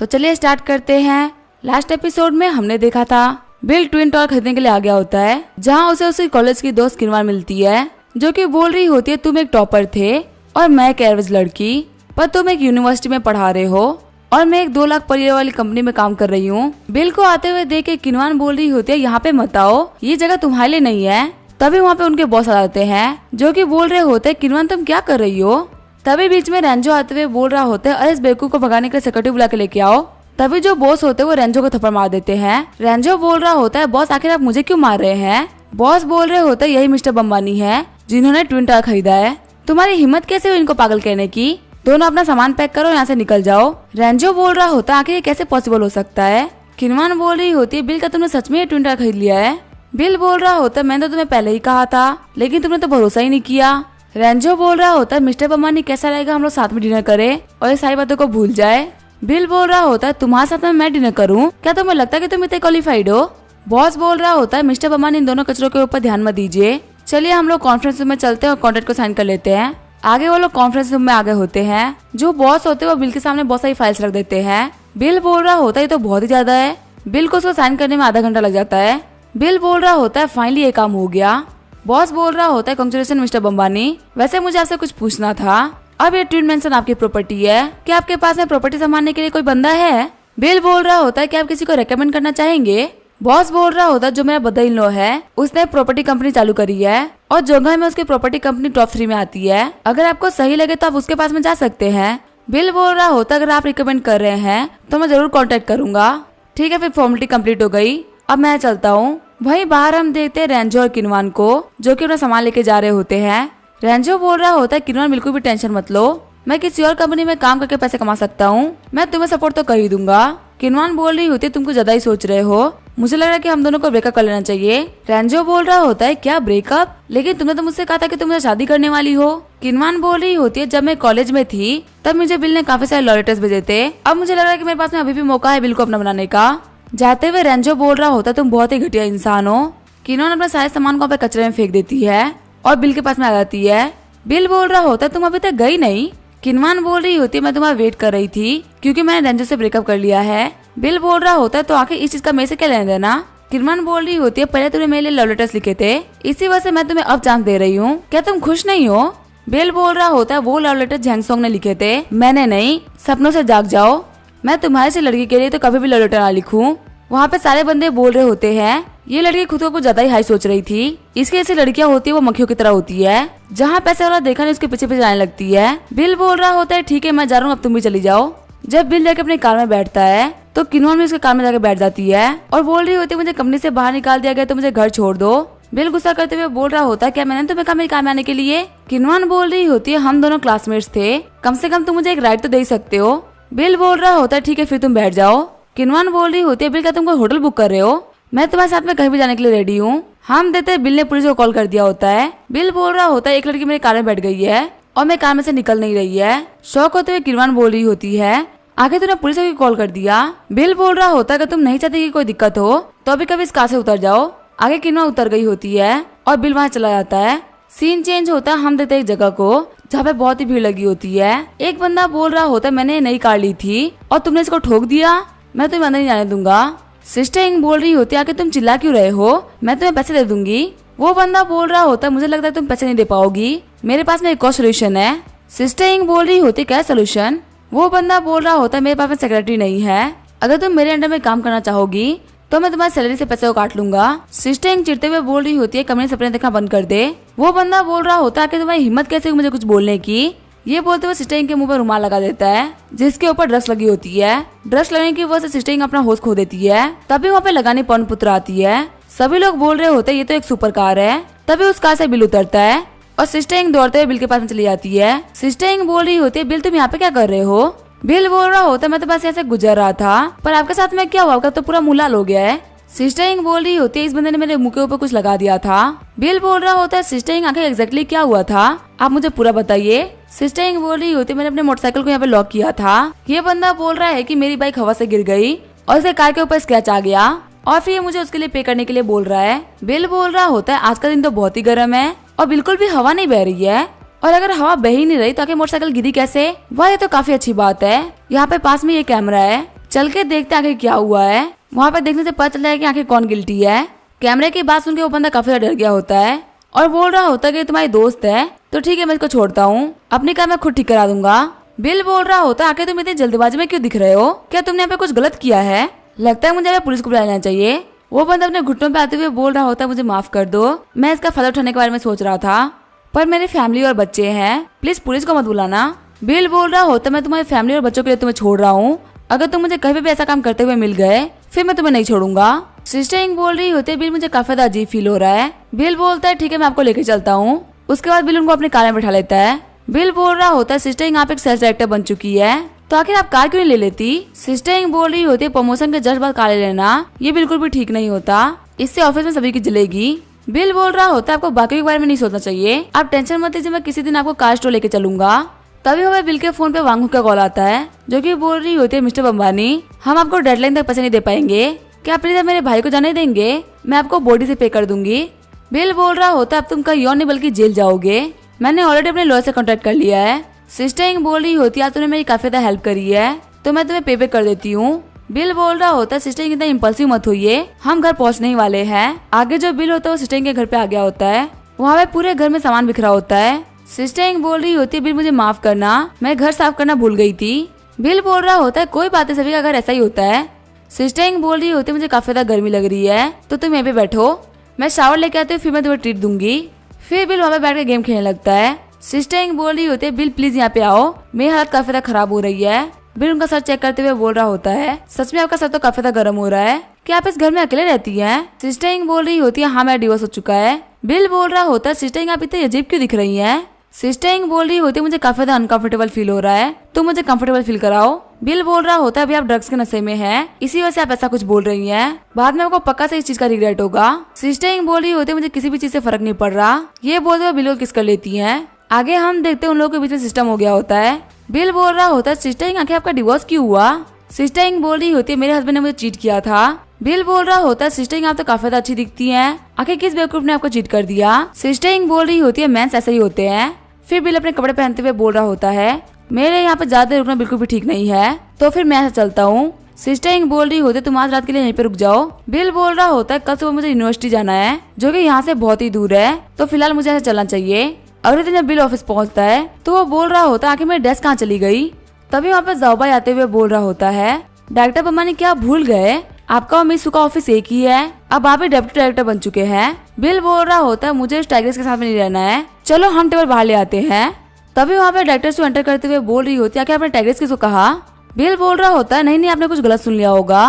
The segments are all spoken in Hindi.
तो चलिए स्टार्ट करते हैं। लास्ट एपिसोड में हमने देखा था बिल ट्विन टॉय खरीदने के लिए आ गया होता है, जहाँ उसे उसकी कॉलेज की दोस्त किनवान मिलती है, जो कि बोल रही होती है तुम एक टॉपर थे और मैं एक एवरेज लड़की, पर तुम एक यूनिवर्सिटी में पढ़ा रहे हो और मैं एक 2 लाख पर ईयर वाली कंपनी में काम कर रही हूँ। बिल को आते हुए देख के किनवान बोल रही होती है यहाँ पे मत आओ, ये जगह तुम्हारे लिए नहीं है। तभी वहाँ पे उनके बॉस आ जाते हैं, जो कि बोल रहे होते हैं किनवान तुम क्या कर रही हो। तभी बीच में रेंजो आते हुए बोल रहा होता है अरे इस बेवकूफ को भगाने के लिए सिक्योरिटी बुला के लेके आओ। तभी जो बॉस होते हैं वो रेंजो को थप्पड़ मार देते हैं। रेंजो बोल रहा होता है बॉस आखिर आप मुझे क्यों मार रहे हैं। बॉस बोल रहे होते हैं यही मिस्टर बम्बानी है जिन्होंने ट्विन टॉय खरीदा है, तुम्हारी हिम्मत कैसे हुई इनको पागल कहने की, दोनों अपना सामान पैक करो यहाँ से निकल जाओ। रेंजो बोल रहा होता है आखिर ये कैसे पॉसिबल हो सकता है। किनवान बोल रही होती है बिल का तुमने सच में ये ट्विन टॉय खरीद लिया है। बिल बोल रहा होता है मैंने तो तुम्हें पहले ही कहा था लेकिन तुमने तो भरोसा ही नहीं किया। रेंजो बोल रहा होता है मिस्टर बम्बानी कैसा रहेगा हम लोग साथ में डिनर करें और ये सारी बातों को भूल जाए। बिल बोल रहा होता है तुम्हारे साथ में मैं डिनर करूं, क्या तुम्हें लगता है कि तुम इतने क्वालिफाइड हो। बॉस बोल रहा होता है मिस्टर बम्बानी इन दोनों कचरों के ऊपर ध्यान मत दीजिए, चलिए हम लोग कॉन्फ्रेंस रूम में चलते हैं और कॉन्ट्रैक्ट को साइन कर लेते हैं। आगे वो लोग कॉन्फ्रेंस रूम में आगे होते हैं। जो बॉस होते हैं वो बिल के सामने बहुत सारी फाइल्स रख देते हैं। बिल बोल रहा होता है ये तो बहुत ही ज्यादा है। बिल को उसको साइन करने में आधा घंटा लग जाता है। बिल बोल रहा होता है फाइनली ये काम हो गया। बॉस बोल रहा होता है कांग्रेचुलेशन मिस्टर बम्बानी, वैसे मुझे आपसे कुछ पूछना था, अब ये ट्विन मैंशन आपकी प्रॉपर्टी है, क्या आपके पास में प्रॉपर्टी संभालने के लिए कोई बंदा है। बिल बोल रहा होता है कि आप किसी को रेकमेंड करना चाहेंगे। बॉस बोल रहा होता है जो मेरा बदल इन लॉ है उसने प्रॉपर्टी कंपनी चालू करी है और जोंघा में उसकी प्रॉपर्टी कंपनी टॉप 3 में आती है, अगर आपको सही लगे तो आप उसके पास में जा सकते हैं। बिल बोल रहा होता है अगर आप रिकमेंड कर रहे हैं तो मैं जरूर कांटेक्ट करूंगा। ठीक है फिर फॉर्मेलिटी कंप्लीट हो गई, अब मैं चलता हूँ। वहीं बाहर हम देखते हैं रेंजो और किनवान को, जो कि अपना सामान लेके जा रहे होते हैं। रेंजो बोल रहा होता है किनवान बिल्कुल भी टेंशन मत लो, मैं किसी और कंपनी में काम करके पैसे कमा सकता हूँ, मैं तुम्हें सपोर्ट तो कर ही दूंगा। किनवान बोल रही होती है तुम कुछ ज्यादा ही सोच रहे हो, मुझे लग रहा है कि हम दोनों को ब्रेकअप कर लेना चाहिए। रेंजो बोल रहा होता है क्या ब्रेकअप, लेकिन तुमने तो मुझसे कहा था कि तुम मुझे शादी करने वाली हो। किनवान बोल रही होती है जब मैं कॉलेज में थी तब मुझे बिल ने काफी सारे लव लेटर्स भेजे थे, अब मुझे लग रहा है कि मेरे पास में अभी भी मौका है बिल को अपना बनाने का। जाते हुए रेंजो बोल रहा होता है तुम बहुत ही घटिया इंसान हो। किनवान अपने सारे सामान को कचरे में फेंक देती है और बिल के पास में आ जाती है। बिल बोल रहा होता है तुम अभी तक गई नहीं। किनवान बोल रही होती है मैं तुम्हारा वेट कर रही थी क्योंकि मैंने रेंजो से ब्रेकअप कर लिया है। बिल बोल रहा होता है तो आखिर इस चीज का मेरे से क्या लेना देना। किनवान बोल रही होती है पहले तुमने मेरे लिए लव लेटर्स लिखे थे, इसी वजह से मैं तुम्हें अब चांस दे रही हूँ, क्या तुम खुश नहीं हो। बिल बोल रहा होता है वो लव लेटर झैंगसोंग ने लिखे थे, मैंने नहीं, सपनों से जाग जाओ, मैं तुम्हारे से लड़की के लिए तो कभी भी लव लेटर ना लिखूं। वहाँ पे सारे बंदे बोल रहे होते हैं ये लड़की खुद को कुछ ज्यादा ही हाई सोच रही थी, इसकी ऐसी लड़कियां होती है वो मक्खियों की तरह होती है, जहाँ पैसे वाला देखा नहीं उसके पीछे पीछे जाने लगती है। बिल बोल रहा होता है ठीक है मैं जा रहा हूँ अब तुम भी चली जाओ। जब बिल जाके अपनी कार में बैठता है तो किनवान भी उसके कार में जाके बैठ जाती है और बोल रही होती है मुझे कंपनी से बाहर निकाल दिया गया तो मुझे घर छोड़ दो। बिल गुस्सा करते हुए बोल रहा होता है क्या मैंने तुम्हें कहा मेरी कार में आने के लिए। किनवान बोल रही होती है हम दोनों क्लासमेट्स थे, कम से कम तुम मुझे एक राइड तो दे सकते हो। बिल बोल रहा होता है ठीक है फिर तुम बैठ जाओ। किनवान बोल रही होती है बिल क्या तुम कोई होटल बुक कर रहे हो, मैं तुम्हारे साथ में कहीं भी जाने के लिए रेडी हूँ। हम देते बिल ने पुलिस को कॉल कर दिया होता है। बिल बोल रहा होता है एक लड़की मेरी कार में बैठ गई है और मैं कार में से निकल नहीं रही है। शौक होते हुए किनवान बोल रही होती है आगे तूने पुलिस को कॉल कर दिया। बिल बोल रहा होता है कि तुम नहीं चाहते कि कोई दिक्कत हो तो अभी कभी इस कार से उतर जाओ। आगे किनवान उतर गई होती है और बिल वहाँ चला जाता है। सीन चेंज होता है, हम देते एक जगह को जहाँ पे बहुत ही भीड़ लगी होती है। एक बंदा बोल रहा होता है मैंने नई कार ली थी और तुमने इसको ठोक दिया, मैं तुम्हें अंदर नहीं जाने दूंगा। सिस्टर इंग बोल रही होती है आके तुम चिल्ला क्यों रहे हो, मैं तुम्हें पैसे दे दूंगी। वो बंदा बोल रहा होता है मुझे लगता है तुम पैसे नहीं दे पाओगी, मेरे पास में एक और सोल्यूशन है। सिस्टर इंग बोल रही होती है क्या सोल्यूशन। वो बंदा बोल रहा होता है मेरे पास में सेक्रेटरी नहीं है, अगर तुम मेरे अंडर में काम करना चाहोगी तो मैं तुम्हारी सैलरी से पैसे को काट लूंगा। सिस्टर इंग चिढ़ते हुए बोल रही होती है कमरे सपने देखना बंद कर दे। वो बंदा बोल रहा होता है कि तुम्हारी हिम्मत कैसे हुई मुझे कुछ बोलने की। ये बोलते हुए सिस्टर इंग के मुंह पर रुमाल लगा देता है जिसके ऊपर ड्रग्स लगी होती है। ड्रग्स लगने की वजह से सिस्टर इंग अपना होश खो देती है। तभी वहाँ पे लगानी पवन पुत्र आती है। सभी लोग बोल रहे होते हैं ये तो एक सुपर कार है। तभी उस कार से बिल उतरता है और सिस्टर इंग दौड़ते हुए बिल के पास में चली जाती है। सिस्टर इंग बोल रही होती है बिल तुम यहाँ पे क्या कर रहे हो। बिल बोल रहा होता है मैं तो बस यहाँ से गुजर रहा था, पर आपके साथ में क्या हुआ, आपका तो पूरा मुंह लाल हो गया है। सिस्टर इंग बोल रही होती है इस बंदे ने मेरे मुंह के ऊपर कुछ लगा दिया था। बिल बोल रहा होता है सिस्टर इंग आखिर एग्जैक्टली क्या हुआ था, आप मुझे पूरा बताइए। सिस्टर इंग बोल रही होती है मैंने अपने मोटरसाइकिल को यहाँ पे लॉक किया था। ये बंदा बोल रहा है कि मेरी बाइक हवा से गिर गई और इसे कार के ऊपर स्क्रैच आ गया और फिर मुझे उसके लिए पे करने के लिए बोल रहा है। बिल बोल रहा होता है आज का दिन तो बहुत ही गर्म है और बिल्कुल भी हवा नहीं बह रही है, और अगर हवा बह ही नहीं रही तो आखिर मोटरसाइकिल गिरी कैसे। वाह ये तो काफी अच्छी बात है, यहाँ पे पास में ये कैमरा है चल के देखते आखिर क्या हुआ है। वहाँ पे देखने से पता चल जाएगा कि आखिर कौन गिल्टी है। कैमरे की बात सुन के वो बंदा काफी ज्यादा डर गया होता है और बोल रहा होता है कि तुम्हारी दोस्त है तो ठीक है मैं इसको छोड़ता हूँ, अपनी कार मैं खुद ठीक करा दूंगा। बिल बोल रहा होता है आखिर तुम इतनी जल्दबाजी में क्यों दिख रहे हो, क्या तुमने यहाँ पे कुछ गलत किया है? लगता है मुझे पुलिस को बुला लेना चाहिए। वो बंदा अपने घुटनों पे आते हुए बोल रहा होता है मुझे माफ कर दो, मैं इसका फायदा उठाने के बारे में सोच रहा था पर मेरी फैमिली और बच्चे हैं, प्लीज पुलिस को मत बुलाना। बिल बोल रहा होता मैं तुम्हारी फैमिली और बच्चों के लिए तुम्हें छोड़ रहा हूँ, अगर तुम मुझे कहीं भी ऐसा काम करते हुए मिल गए फिर मैं तुम्हें नहीं छोड़ूंगा। सिस्टर इंग बोल रही होती है बिल मुझे काफी ज्यादा अजीब फील हो रहा है। बिल बोलता है ठीक है मैं आपको लेके चलता हूँ। उसके बाद बिल उनको अपनी कार में बैठा लेता है। बिल बोल रहा होता है सिस्टर इंग आप एक सेल्स डायरेक्टर बन चुकी है तो आखिर आप कार क्यों नहीं ले लेती? सिस्टर इंग बोल रही होती है प्रमोशन के जस्ट बाद कार ले लेना ये बिल्कुल भी ठीक नहीं होता, इससे ऑफिस में सभी की जलेगी। बिल बोल रहा होता है आपको बाकी के बारे में नहीं सोचना चाहिए, आप टेंशन मत लीजिए, मैं किसी दिन आपको कार स्टोर लेके चलूंगा। तभी हमें बिल के फोन पे वांगू का कॉल आता है जो कि बोल रही होती है मिस्टर बम्बानी हम आपको डेडलाइन तक पैसे नहीं दे पाएंगे, क्या प्लीज आप मेरे भाई को जाने देंगे, मैं आपको बॉडी से पे कर दूंगी। बिल बोल रहा होता है अब तुम कहीं और नहीं बल्कि जेल जाओगे, मैंने ऑलरेडी अपने लॉयर से कॉन्टेक्ट कर लिया है। सिस्टर इंग बोल रही होती है आज तुमने मेरी काफी ज्यादा हेल्प करी है तो मैं तुम्हें पे कर देती हूँ। बिल बोल रहा होता है सिस्टर इंग इतना इम्पल्सिव मत होइए, हम घर पहुँचने ही वाले हैं। आगे जो बिल होता है वो सिस्टर इंग के घर पे आ गया होता है, वहाँ पे पूरे घर में सामान बिखरा होता है। सिस्टर इंग बोल रही होती है बिल मुझे माफ करना, मैं घर साफ करना भूल गई थी। बिल बोल रहा होता है कोई बात नहीं, सभी का घर ऐसा ही होता है। सिस्टर इंग बोल रही होती है मुझे काफी ज्यादा गर्मी लग रही है तो तुम यहीं पे बैठो, मैं शावर लेके आती हूँ फिर मैं तुम्हें ट्रीट दूंगी। फिर बिल वहाँ पे बैठ के गेम खेलने लगता है। सिस्टर इंग बोल रही होती है बिल प्लीज यहाँ पे आओ, मेरी हालत काफी ज्यादा खराब हो रही है। बिल उनका सर चेक करते हुए बोल रहा होता है सच में आपका सर तो काफी ज्यादा गर्म हो रहा है, क्या आप इस घर में अकेले रहती हैं? सिस्टर इंग बोल रही होती है हाँ मेरा डिवोर्स हो चुका है। बिल बोल रहा होता है सिस्टर इंग आप इतनी अजीब क्यों दिख रही हैं? सिस्टर इंग बोल रही होती है मुझे काफी ज्यादा अनकंफर्टेबल फील हो रहा है, तो मुझे कंफर्टेबल फील कराओ। बिल बोल रहा होता है अभी आप ड्रग्स के नशे में हैं, इसी वजह से आप ऐसा कुछ बोल रही हैं, बाद में आपको पक्का से इस चीज का रिग्रेट होगा। सिस्टर इंग बोल रही होती है मुझे किसी भी चीज से फर्क नहीं पड़ रहा, ये बोलते हुए बिल को किस कर लेती हैं। आगे हम देखते हैं उन लोगों के बीच में सिस्टम हो गया होता है। बिल बोल रहा होता है सिस्टर इंग आखिर आपका डिवोर्स क्यों हुआ? सिस्टर इंग बोल रही होती है मेरे हस्बैंड ने मुझे चीट किया था। बिल बोल रहा होता है सिस्टर इंग आप तो काफी अच्छी दिखती हैं, आखिर किस बेवकूफ ने आपको चीट कर दिया? सिस्टर इंग बोल रही होती है मेंस ऐसे ही होते हैं। फिर बिल अपने कपड़े पहनते हुए बोल रहा होता है मेरे यहाँ पे ज्यादा रुकना बिल्कुल भी ठीक नहीं है तो फिर मैं ऐसा चलता हूँ। सिस्टर इंग बोल रही होती है तुम आज रात के लिए यहीं पे रुक जाओ। बिल बोल रहा होता है कल सुबह मुझे यूनिवर्सिटी जाना है जो कि यहाँ से बहुत ही दूर है तो फिलहाल मुझे ऐसा चलना चाहिए। अगले दिन जब बिल ऑफिस पहुँचता है तो वो बोल रहा होता है आखिर मेरी ड्रेस कहाँ चली गई। तभी वहाँ पे जाओबाई आते हुए बोल रहा होता है डायरेक्टर बम्बानी क्या भूल गए, आपका और मिस का ऑफिस एक ही है, अब आप ही डेप्यूटी डायरेक्टर बन चुके हैं। बिल बोल रहा होता है मुझे इस टाइगर्स के साथ में नहीं रहना है, चलो हम टेबल बाहर ले आते हैं। तभी वहाँ पे डायरेक्टर से एंटर करते हुए बोल रही होती है कि आपने टाइगर्स किसको कहा? बिल बोल रहा होता है नहीं आपने कुछ गलत सुन लिया होगा।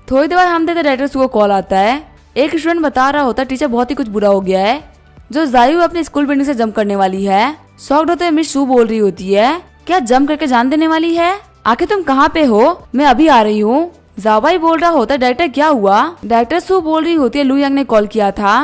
थोड़ी देर बाद हम देखते डायरेक्टर को कॉल आता है, एक स्टूडेंट बता रहा होता है टीचर बहुत ही कुछ बुरा हो गया है, जो जायू अपनी स्कूल बिल्डिंग से जंप करने वाली है। शॉक्ड होते मिस शू बोल रही होती है क्या जंप करके जान देने वाली है, आखिर तुम कहाँ पे हो, मैं अभी आ रही हूँ। जाबाई बोल रहा होता है डायरेक्टर क्या हुआ? डायरेक्टर सू बोल रही होती है लू यंग ने कॉल किया था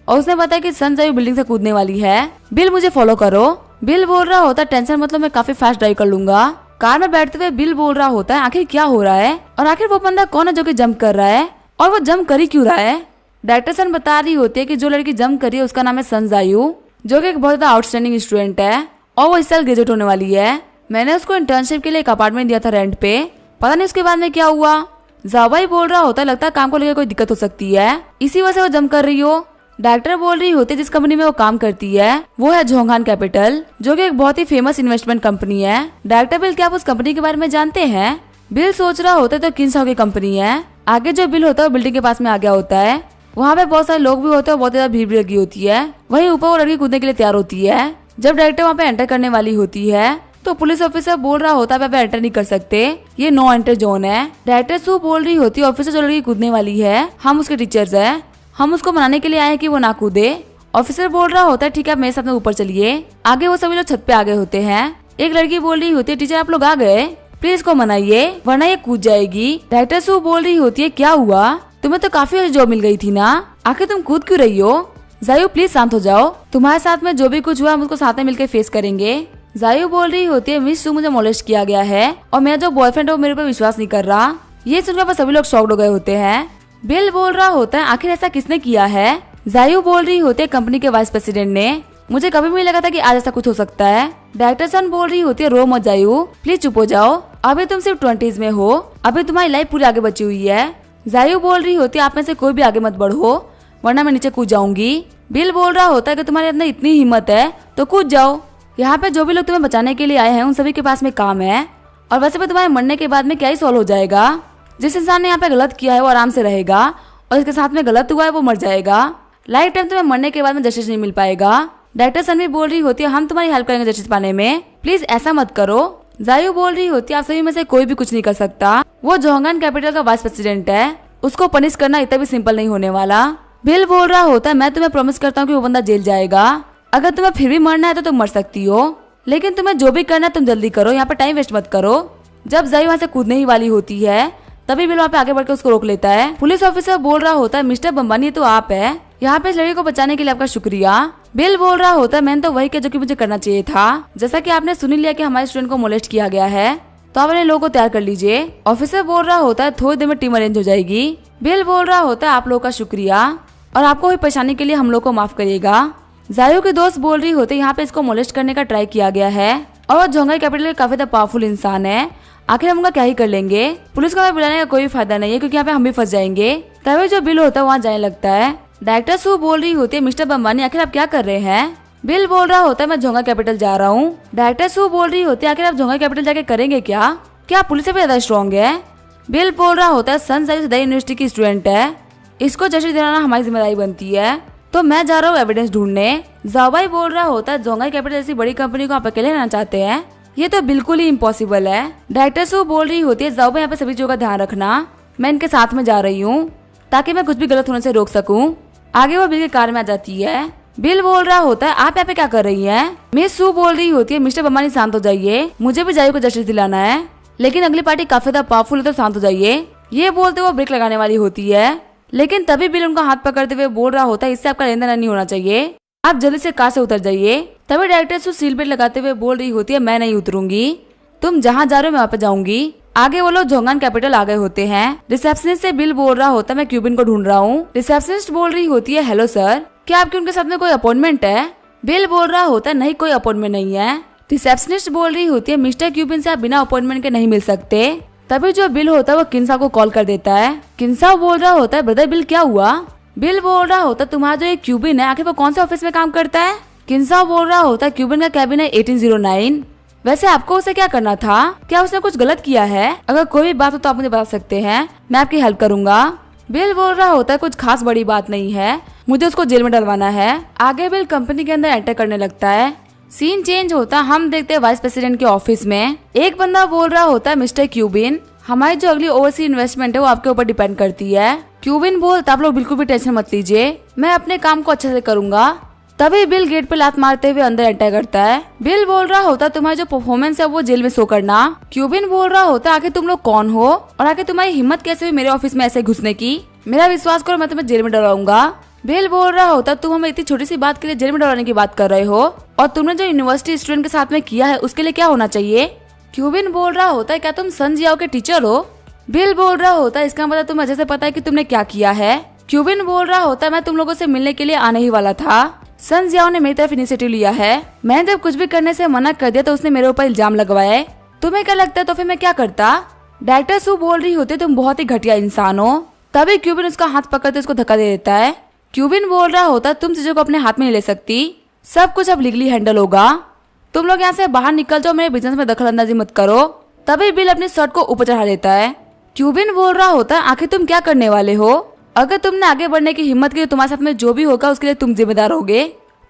और उसने बताया कि सन जायू बिल्डिंग से कूदने वाली है, बिल मुझे फॉलो करो। बिल बोल रहा होता है टेंशन मतलब मैं काफी फास्ट ड्राइव कर लूंगा। कार में बैठते हुए बिल बोल रहा होता है आखिर क्या हो रहा है और आखिर वो बंदा कौन है जो कि जंप कर रहा है और वो जंप कर ही क्यों रहा है? डायरेक्टर सन बता रही होती है कि जो लड़की जंप कर रही है उसका नाम है सन जायू, जो कि एक बहुत ज्यादा आउटस्टैंडिंग स्टूडेंट है और वो इस साल ग्रेजुएट होने वाली है। मैंने उसको इंटर्नशिप के लिए एक अपार्टमेंट दिया था रेंट पे, पता नहीं उसके बाद में क्या हुआ। जाबाई बोल रहा होता है लगता है काम को लेकर कोई दिक्कत हो सकती है, इसी वजह से वो जंप कर रही हो। डायरेक्टर बोल रही होती है जिस कंपनी में वो काम करती है वो है झोंगहान कैपिटल, जो कि एक बहुत ही फेमस इन्वेस्टमेंट कंपनी है। डायरेक्टर बिल क्या आप उस कंपनी के बारे में जानते हैं? बिल सोच रहा होता है तो किन की कंपनी है। आगे जो बिल होता है वो बिल्डिंग के पास में आ गया होता है, वहाँ पे बहुत सारे लोग भी होते हैं, बहुत ज्यादा भीड़ भी लगी होती है। वहीं ऊपर वो लड़की कूदने के लिए तैयार होती है। जब डायरेक्टर वहाँ पे एंटर करने वाली होती है तो पुलिस ऑफिसर बोल रहा होता है आप एंटर नहीं कर सकते, ये नो एंटर जोन है। डायरेक्टर सू बोल रही होती है ऑफिसर जो लड़की कूदने वाली है हम उसके टीचर्स है, हम उसको मनाने के लिए आए कि वो ना कूदे। ऑफिसर बोल रहा होता है ठीक है आप मेरे साथ में ऊपर चलिए। आगे वो सभी लोग छत पे आ गए होते हैं। एक लड़की बोल रही होती है टीचर आप लोग आ गए, प्लीज इसको मनाइए वरना ये कूद जाएगी। डायरेक्टर सू बोल रही होती है क्या हुआ, तुम्हें तो काफी अच्छी जॉब मिल गई थी ना, आखिर तुम कूद क्यों रही हो? जायू प्लीज शांत हो जाओ, तुम्हारे साथ में जो भी कुछ हुआ हम उसको साथ में मिलकर फेस करेंगे। जायू बोल रही होती है मिस सू मुझे मोलेस्ट किया गया है और मेरा जो बॉयफ्रेंड है वो मेरे पर विश्वास नहीं कर रहा। ये सुनकर सभी लोग शॉक्ड हो गए होते हैं। बिल बोल रहा होता है आखिर ऐसा किसने किया है? जायू बोल रही होती है कंपनी के वाइस प्रेसिडेंट ने, मुझे कभी भी नहीं लगा था कि आज ऐसा कुछ हो सकता है। डायरेक्टर सन बोल रही होती है रो मत जायू प्लीज चुप हो जाओ, अभी तुम सिर्फ 20s में हो, अभी तुम्हारी लाइफ पूरी आगे बची हुई है। जायू बोल रही होती है आप में से कोई भी आगे मत बढ़ो वरना मैं नीचे कूद जाऊंगी। बिल बोल रहा होता है कि तुम्हारे अंदर इतनी हिम्मत है तो कूद जाओ। यहाँ पे जो भी लोग तुम्हें बचाने के लिए आए हैं उन सभी के पास में काम है, और वैसे भी तुम्हारे मरने के बाद में क्या ही सॉल्व हो जाएगा। जिस इंसान ने यहाँ पे गलत किया है वो आराम से रहेगा और इसके साथ में गलत हुआ है वो मर जाएगा। लाइफ टाइम तुम्हें मरने के बाद में जस्टिस नहीं मिल पाएगा। डायरेक्टर सन भी बोल रही होती है हम तुम्हारी हेल्प करेंगे जस्टिस पाने में, प्लीज ऐसा मत करो। जायू बोल रही होती है आप सभी में से कोई भी कुछ नहीं कर सकता, वो जोंगन कैपिटल का वाइस प्रेसिडेंट है, उसको पनिश करना इतना भी सिंपल नहीं होने वाला। बिल बोल रहा होता है मैं तुम्हें प्रॉमिस करता हूँ कि वो बंदा जेल जाएगा। अगर तुम्हें फिर भी मरना है तो तुम मर सकती हो, लेकिन तुम्हें जो भी करना है तुम जल्दी करो, यहाँ पे टाइम वेस्ट मत करो। जब जायू वहाँ से कूदने ही वाली होती है तभी बिल वहाँ पे आगे बढ़कर उसको रोक लेता है। पुलिस ऑफिसर बोल रहा होता है मिस्टर बम्बानी तो आप है, यहाँ पे इस लड़की को बचाने के लिए आपका शुक्रिया। बिल बोल रहा होता है मैंने तो वही किया जो कि मुझे करना चाहिए था। जैसा कि आपने सुन लिया कि हमारे स्टूडेंट को मोलेस्ट किया गया है तो आप अपने लोगों को तैयार कर लीजिए। ऑफिसर बोल रहा होता है थोड़ी देर में टीम अरेंज हो जाएगी। बिल बोल रहा होता है आप लोगों का शुक्रिया और आपको हुई परेशानी के लिए हम लोग को माफ करिएगा। जायू के दोस्त बोल रही होते यहाँ पे इसको मोलेस्ट करने का ट्राई किया गया है और वो जोंगाई कैपिटल के काफी पावरफुल इंसान है, आखिर हम उनका क्या ही कर लेंगे। पुलिस को हमें बुलाने का कोई फायदा नहीं है क्योंकि यहाँ पे हम भी फंस जाएंगे। तभी जो बिल होता है वहाँ जाने लगता है। डायरेक्टर सू बोल रही होती है मिस्टर बम्बानी आखिर आप क्या कर रहे हैं। बिल बोल रहा होता है मैं जोंगा कैपिटल जा रहा हूँ। डायरेक्टर सू बोल रही होती है आखिर आप जोंगा कैपिटल जाके करेंगे क्या, क्या पुलिस से भी ज्यादा स्ट्रॉन्ग है। बिल बोल रहा होता है सन जायू सदाई यूनिवर्सिटी की स्टूडेंट है, इसको जस्टिस दिलाना हमारी जिम्मेदारी बनती है, तो मैं जा रहा हूँ एविडेंस ढूंढने। जाओबाई बोल रहा होता है जोंगाई कैपिटल जैसी बड़ी कंपनी को आप अकेले रहना चाहते हैं, ये तो बिल्कुल ही इम्पॉसिबल है। डायरेक्टर सू बोल रही होती है जाओबाई यहाँ पे सभी चीजों का ध्यान रखना, मैं इनके साथ में जा रही हूँ ताकि मैं कुछ भी गलत होने से रोक सकूँ। आगे वो बिल की कार में आ जाती है। बिल बोल रहा होता है आप यहाँ पे क्या कर रही हैं। मिस सू बोल रही होती है मिस्टर बम्बानी शांत हो जाइए, मुझे भी जायू को जस्टिस दिलाना है, लेकिन अगली पार्टी काफी ज्यादा पावरफुल है तो शांत हो जाइए। ये बोलते वो ब्रेक लगाने वाली होती है, लेकिन तभी बिल उनका हाथ पकड़ते हुए बोल रहा होता है इससे आपका लेन देन नहीं होना चाहिए, आप जल्दी से कार से उतर जाइए। तभी डायरेक्टर सू सील बेल्ट लगाते हुए बोल रही होती है मैं नहीं उतरूंगी, तुम जहाँ जा रहे हो मैं वहाँ पे जाऊंगी। आगे वो लोग जोंगान कैपिटल आ गए होते हैं। रिसेप्शनिस्ट से बिल बोल रहा होता है मैं क्यूबिन को ढूंढ रहा हूँ। रिसेप्शनिस्ट बोल रही होती है हेलो सर, क्या आपके उनके साथ में कोई अपॉइंटमेंट है। बिल बोल रहा होता है नहीं कोई अपॉइंटमेंट नहीं है। रिसेप्शनिस्ट बोल रही होती है मिस्टर क्यूबिन से आप बिना अपॉइंटमेंट के नहीं मिल सकते। तभी जो बिल होता है वो किन्सा को कॉल कर देता है। किन्सा बोल रहा होता है ब्रदर बिल क्या हुआ। बिल बोल रहा होता है तुम्हारा जो एक क्यूबिन है आखिर वो कौन से ऑफिस में काम करता है। किन्सा बोल रहा होता है क्यूबिन का कैबिन है 1809। वैसे आपको उसे क्या करना था, क्या उसने कुछ गलत किया है, अगर कोई भी बात हो तो आप मुझे बता सकते हैं, मैं आपकी हेल्प करूंगा। बिल बोल रहा होता है कुछ खास बड़ी बात नहीं है, मुझे उसको जेल में डलवाना है। आगे बिल कंपनी के अंदर एंटर करने लगता है। सीन चेंज होता, हम देखते हैं वाइस प्रेसिडेंट के ऑफिस में एक बंदा बोल रहा होता है मिस्टर क्यूबिन हमारी जो अगली ओवरसीज इन्वेस्टमेंट है वो आपके ऊपर डिपेंड करती है। क्यूबिन बोलता आप लोग बिल्कुल भी टेंशन मत लीजिए, मैं अपने काम को अच्छे से करूंगा। तभी बिल गेट पे लात मारते हुए अंदर एंटर करता है। बिल बोल रहा होता तुम्हारी जो परफॉर्मेंस है वो जेल में शो करना। क्यूबिन बोल रहा होता आखिर तुम लोग कौन हो और आखिर तुम्हारी हिम्मत कैसे हुई मेरे ऑफिस में ऐसे घुसने की, मेरा विश्वास करो मैं तुम्हें जेल में डराऊंगा। बिल बोल रहा होता तुम हमें इतनी छोटी सी बात के लिए जेल में डराने की बात कर रहे हो और तुमने जो यूनिवर्सिटी स्टूडेंट के साथ में किया है उसके लिए क्या होना चाहिए। क्यूबिन बोल रहा होता है क्या तुम सन जियाओ के टीचर हो। बिल बोल रहा होता है इसका मतलब तुम्हें अच्छे से पता है कि तुमने क्या किया है। क्यूबिन बोल रहा होता है मैं तुम लोगों से मिलने के लिए आने ही वाला था, सन जियाओ ने मेरी तरफ इनिशिएटिव लिया है, मैंने जब कुछ भी करने से मना कर दिया तो उसने मेरे ऊपर इल्जाम लगवाया है, तुम्हें क्या लगता है तो फिर मैं क्या करता। डायरेक्टर सू बोल रही होती तुम बहुत ही घटिया इंसान हो। तभी क्यूबिन उसका हाथ पकड़ते उसको धक्का दे देता है। क्यूबिन बोल रहा होता तुम चीजों को अपने हाथ में नहीं ले सकती, सब कुछ अब लीगली हैंडल होगा, तुम लोग यहाँ से बाहर निकल जाओ, मेरे बिजनेस में दखल अंदाजी मत करो। तभी बिल अपनी शर्ट को ऊपर चढ़ा देता है। क्यूबिन बोल रहा होता है आखिर तुम क्या करने वाले हो, अगर तुमने आगे बढ़ने की हिम्मत की तो तुम्हारे साथ में जो भी होगा उसके लिए तुम जिम्मेदार होगे।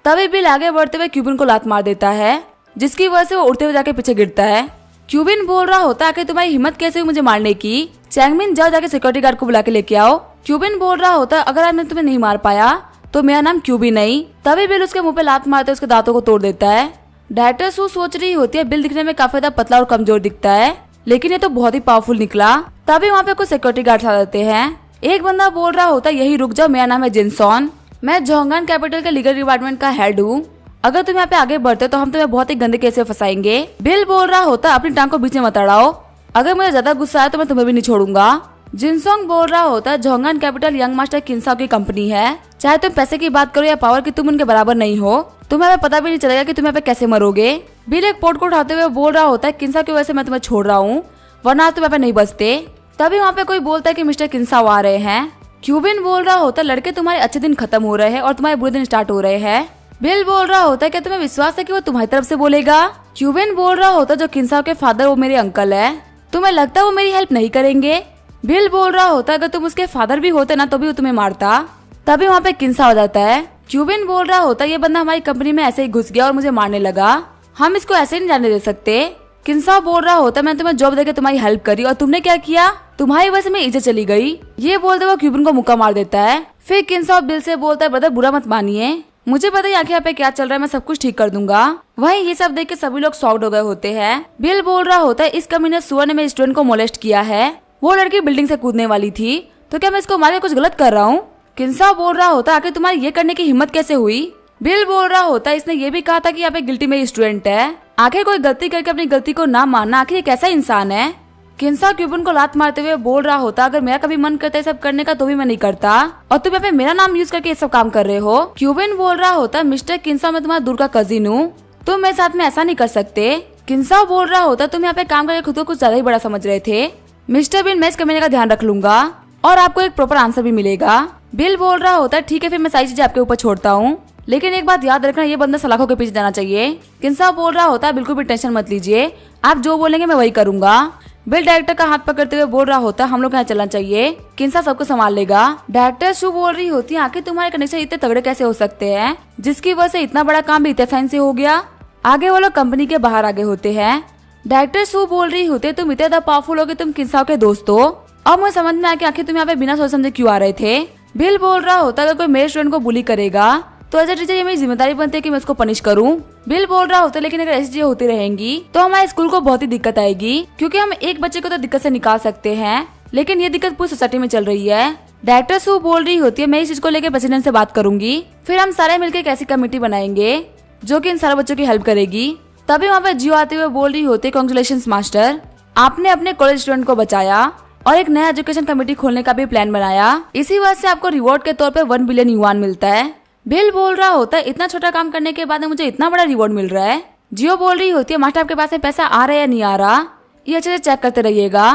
तभी बिल आगे बढ़ते हुए क्यूबिन को लात मार देता है जिसकी वजह से वो उड़ते हुए जाके पीछे गिरता है। क्यूबिन बोल रहा होता है आखिर तुम्हारी हिम्मत कैसे हुई मुझे मारने की, चैंगमिन जाओ जाके सिक्योरिटी गार्ड को बुला के लेके आओ। क्यूबिन बोल रहा होता है अगर मैं तुम्हें नहीं मार पाया तो मेरा नाम क्यूबिन नहीं। तभी बिल उसके मुंह पे लात मारते उसके दांतों को तोड़ देता है। डायरेक्टर सू सोच रही होती है बिल दिखने में काफी ज्यादा पतला और कमजोर दिखता है लेकिन ये तो बहुत ही पावरफुल निकला। तभी वहाँ पे कुछ सिक्योरिटी गार्ड आ जाते हैं। एक बंदा बोल रहा होता है यही रुक जाओ, मेरा नाम है जिनसॉन, मैं जोंगान कैपिटल के लीगल डिपार्टमेंट का हेड हूँ, अगर तुम यहाँ पे आगे बढ़ते तो हम तुम्हें बहुत ही गंदे केस में फंसाएंगे। बिल बोल रहा होता अपनी टांग को बीच में मत अड़ाओ, अगर मुझे ज्यादा गुस्सा आया तो मैं तुम्हें भी नहीं छोड़ूंगा। जिनसोंग बोल रहा होता है जोंगान कैपिटल यंग मास्टर किन्सा की कंपनी है, चाहे तुम पैसे की बात करो या पावर की, तुम उनके बराबर नहीं हो, तुम्हें पता भी नहीं चलेगा कि तुम यहाँ पे कैसे मरोगे। बिल एक पोर्ट को उठाते हुए बोल रहा होता है किन्सा की वजह से मैं तुम्हें छोड़ रहा हूँ, वरना आज तुम यहाँ पे नहीं बचते। तभी वहाँ पे कोई बोलता है कि मिस्टर किंसाओ आ रहे हैं। क्यूबिन बोल रहा होता है लड़के तुम्हारे अच्छे दिन खत्म हो रहे हैं और तुम्हारे बुरे दिन स्टार्ट हो रहे हैं। बिल बोल रहा होता है क्या तुम्हें विश्वास है कि वो तुम्हारी तरफ से बोलेगा? क्यूबिन बोल रहा होता है जो किंसाओ के फादर वो मेरे अंकल है, तुम्हें लगता है वो मेरी हेल्प नहीं करेंगे? बिल बोल रहा होता है अगर तुम उसके फादर भी होते ना तो भी वो तुम्हें मारता। तभी वहाँ पे किंसाओ हो जाता है। क्यूबिन बोल रहा होता है ये बंदा हमारी कंपनी में ऐसे ही घुस गया और मुझे मारने लगा, हम इसको ऐसे नहीं जाने दे सकते। किंसाओ बोल रहा होता है मैंने तुम्हें जॉब देकर तुम्हारी हेल्प करी और तुमने क्या किया, तुम्हारी वजह से मैं इज्जत चली गई। ये बोलते वो क्यूबिन को मुक्का मार देता है। फिर किंसाओ बिल से बोलता है ब्रदर बुरा मत मानिए, मुझे पता है आखिर यहाँ पे क्या चल रहा है, मैं सब कुछ ठीक कर दूंगा। वहीं ये सब देख के सभी लोग शॉक्ड हो गए होते हैं। बिल बोल रहा होता है इस कमीने सुअर ने मेरे स्टूडेंट को मोलेस्ट किया है, वो लड़की बिल्डिंग से कूदने वाली थी, तो क्या मैं इसको मार के कुछ गलत कर रहा हूँ? किंसाओ बोल रहा होता है आखिर तुम्हारी ये करने की हिम्मत कैसे हुई? बिल बोल रहा होता है इसने ये भी कहा था कि यहाँ पे गिल्टी मेरी स्टूडेंट है, आखिर कोई गलती करके अपनी गलती को ना मानना आखिर कैसा इंसान है? किंसाओ क्यूबिन को लात मारते हुए बोल रहा होता अगर मेरा कभी मन करता है सब करने का तो भी मैं नहीं करता, और तुम यहाँ पे मेरा नाम यूज करके ये सब काम कर रहे हो। क्यूबिन बोल रहा होता मिस्टर किंसाओ मैं तुम्हारा दूर का कजिन हूँ, तुम मेरे साथ में ऐसा नहीं कर सकते। किंसाओ बोल रहा होता तुम यहाँ पे काम करके खुद को कुछ ज्यादा ही बड़ा समझ रहे थे। मिस्टर बिल मैं इस कमीने का ध्यान रख लूंगा और आपको एक प्रॉपर आंसर भी मिलेगा। बिल बोल रहा होता ठीक है फिर मैं सारी चीजें आपके ऊपर छोड़ता हूँ, लेकिन एक बात याद रखना ये बंदा सलाखों के पीछे जाना चाहिए। किंसाओ बोल रहा होता बिल्कुल भी टेंशन मत लीजिए, आप जो बोलेंगे मैं वही करूंगा। बिल डायरेक्टर का हाथ पकड़ते हुए बोल रहा होता हम लोग यहाँ चलना चाहिए, किंसाओ सबको संभाल लेगा। डायरेक्टर शू बोल रही होती है आखिर तुम्हारे कनेक्शन इतने तगड़े कैसे हो सकते हैं जिसकी वजह से इतना बड़ा काम भी इतने आसानी से हो गया। आगे वो लोग कंपनी के बाहर आगे होते हैं। डायरेक्टर शू बोल रही होती है तुम इतने ज्यादा पावरफुल हो कि तुम किंसाओ के दोस्त हो, अब मुझे समझ में आके आखिर तुम यहाँ पे बिना सोच समझे क्यों आ रहे थे। बिल बोल रहा होता अगर कोई मेरे स्टूडेंट को बुली करेगा तो एज ए टीचर ये मेरी जिम्मेदारी बनती है कि मैं उसको पनिश करूं। बिल बोल रहा होता लेकिन अगर ऐसी चीजें होती रहेंगी तो हमारे स्कूल को बहुत ही दिक्कत आएगी, क्योंकि हम एक बच्चे को तो दिक्कत से निकाल सकते हैं लेकिन ये दिक्कत पूरी सोसाइटी में चल रही है। डायरेक्टर शू बोल रही होती है मैं इस चीज को लेकर प्रेसिडेंट से बात करूंगी, फिर हम सारे मिलकर एक ऐसी कमेटी बनाएंगे जो कि इन सारे बच्चों की हेल्प करेगी। तभी वहाँ पे जियो आते हुए बोल रही होती है कांग्रेचुलेशंस मास्टर, आपने अपने कॉलेज स्टूडेंट को बचाया और एक नया एजुकेशन कमेटी खोलने का भी प्लान बनाया, इसी वजह से आपको रिवॉर्ड के तौर पे 1 बिलियन युआन मिलता है। बिल बोल रहा होता है इतना छोटा काम करने के बाद मुझे इतना बड़ा रिवॉर्ड मिल रहा है। जियो बोल रही होती है मास्टर आपके पास में पैसा आ रहा है या नहीं आ रहा, ये अच्छे से चेक करते रहिएगा।